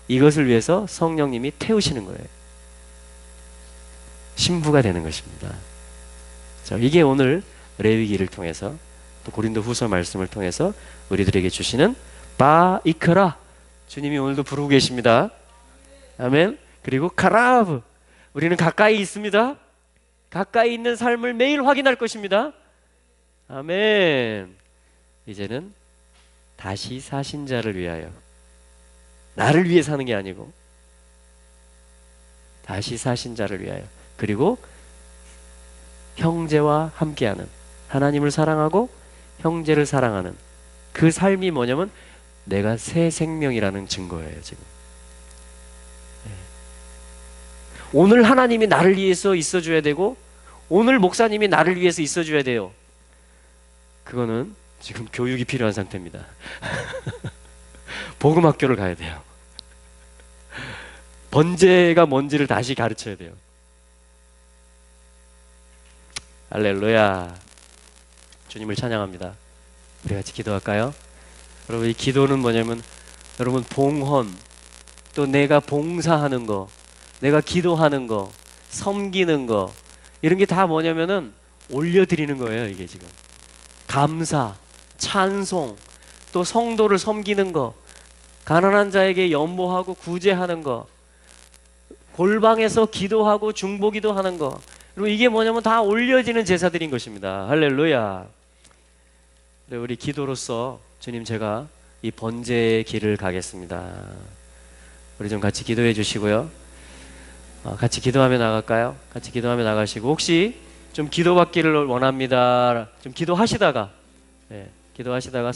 이것을 위해서 성령님이 태우시는 거예요. 신부가 되는 것입니다. 자, 이게 오늘 레위기를 통해서 또 고린도 후서 말씀을 통해서 우리들에게 주시는 바이크라. 주님이 오늘도 부르고 계십니다. 아멘. 그리고 카라브. 우리는 가까이 있습니다. 가까이 있는 삶을 매일 확인할 것입니다. 아멘. 이제는 다시 사신 자를 위하여, 나를 위해 사는 게 아니고 다시 사신 자를 위하여, 그리고 형제와 함께하는, 하나님을 사랑하고 형제를 사랑하는 그 삶이 뭐냐면 내가 새 생명이라는 증거예요. 지금 오늘 하나님이 나를 위해서 있어줘야 되고 오늘 목사님이 나를 위해서 있어줘야 돼요. 그거는 지금 교육이 필요한 상태입니다. 복음학교를 가야 돼요. 번제가 뭔지를 다시 가르쳐야 돼요. 할렐루야. 주님을 찬양합니다. 우리 같이 기도할까요? 여러분, 이 기도는 뭐냐면 여러분 봉헌, 또 내가 봉사하는 거, 내가 기도하는 거, 섬기는 거, 이런 게 다 뭐냐면은 올려드리는 거예요. 이게 지금 감사, 찬송, 또 성도를 섬기는 거, 가난한 자에게 연모하고 구제하는 거, 골방에서 기도하고 중보기도 하는 거, 그리고 이게 뭐냐면 다 올려지는 제사들인 것입니다. 할렐루야. 우리 기도로서 주님, 제가 이 번제의 길을 가겠습니다. 우리 좀 같이 기도해 주시고요. 같이 기도하며 나갈까요? 같이 기도하며 나가시고, 혹시 좀 기도받기를 원합니다. 좀 기도하시다가, 기도하시다가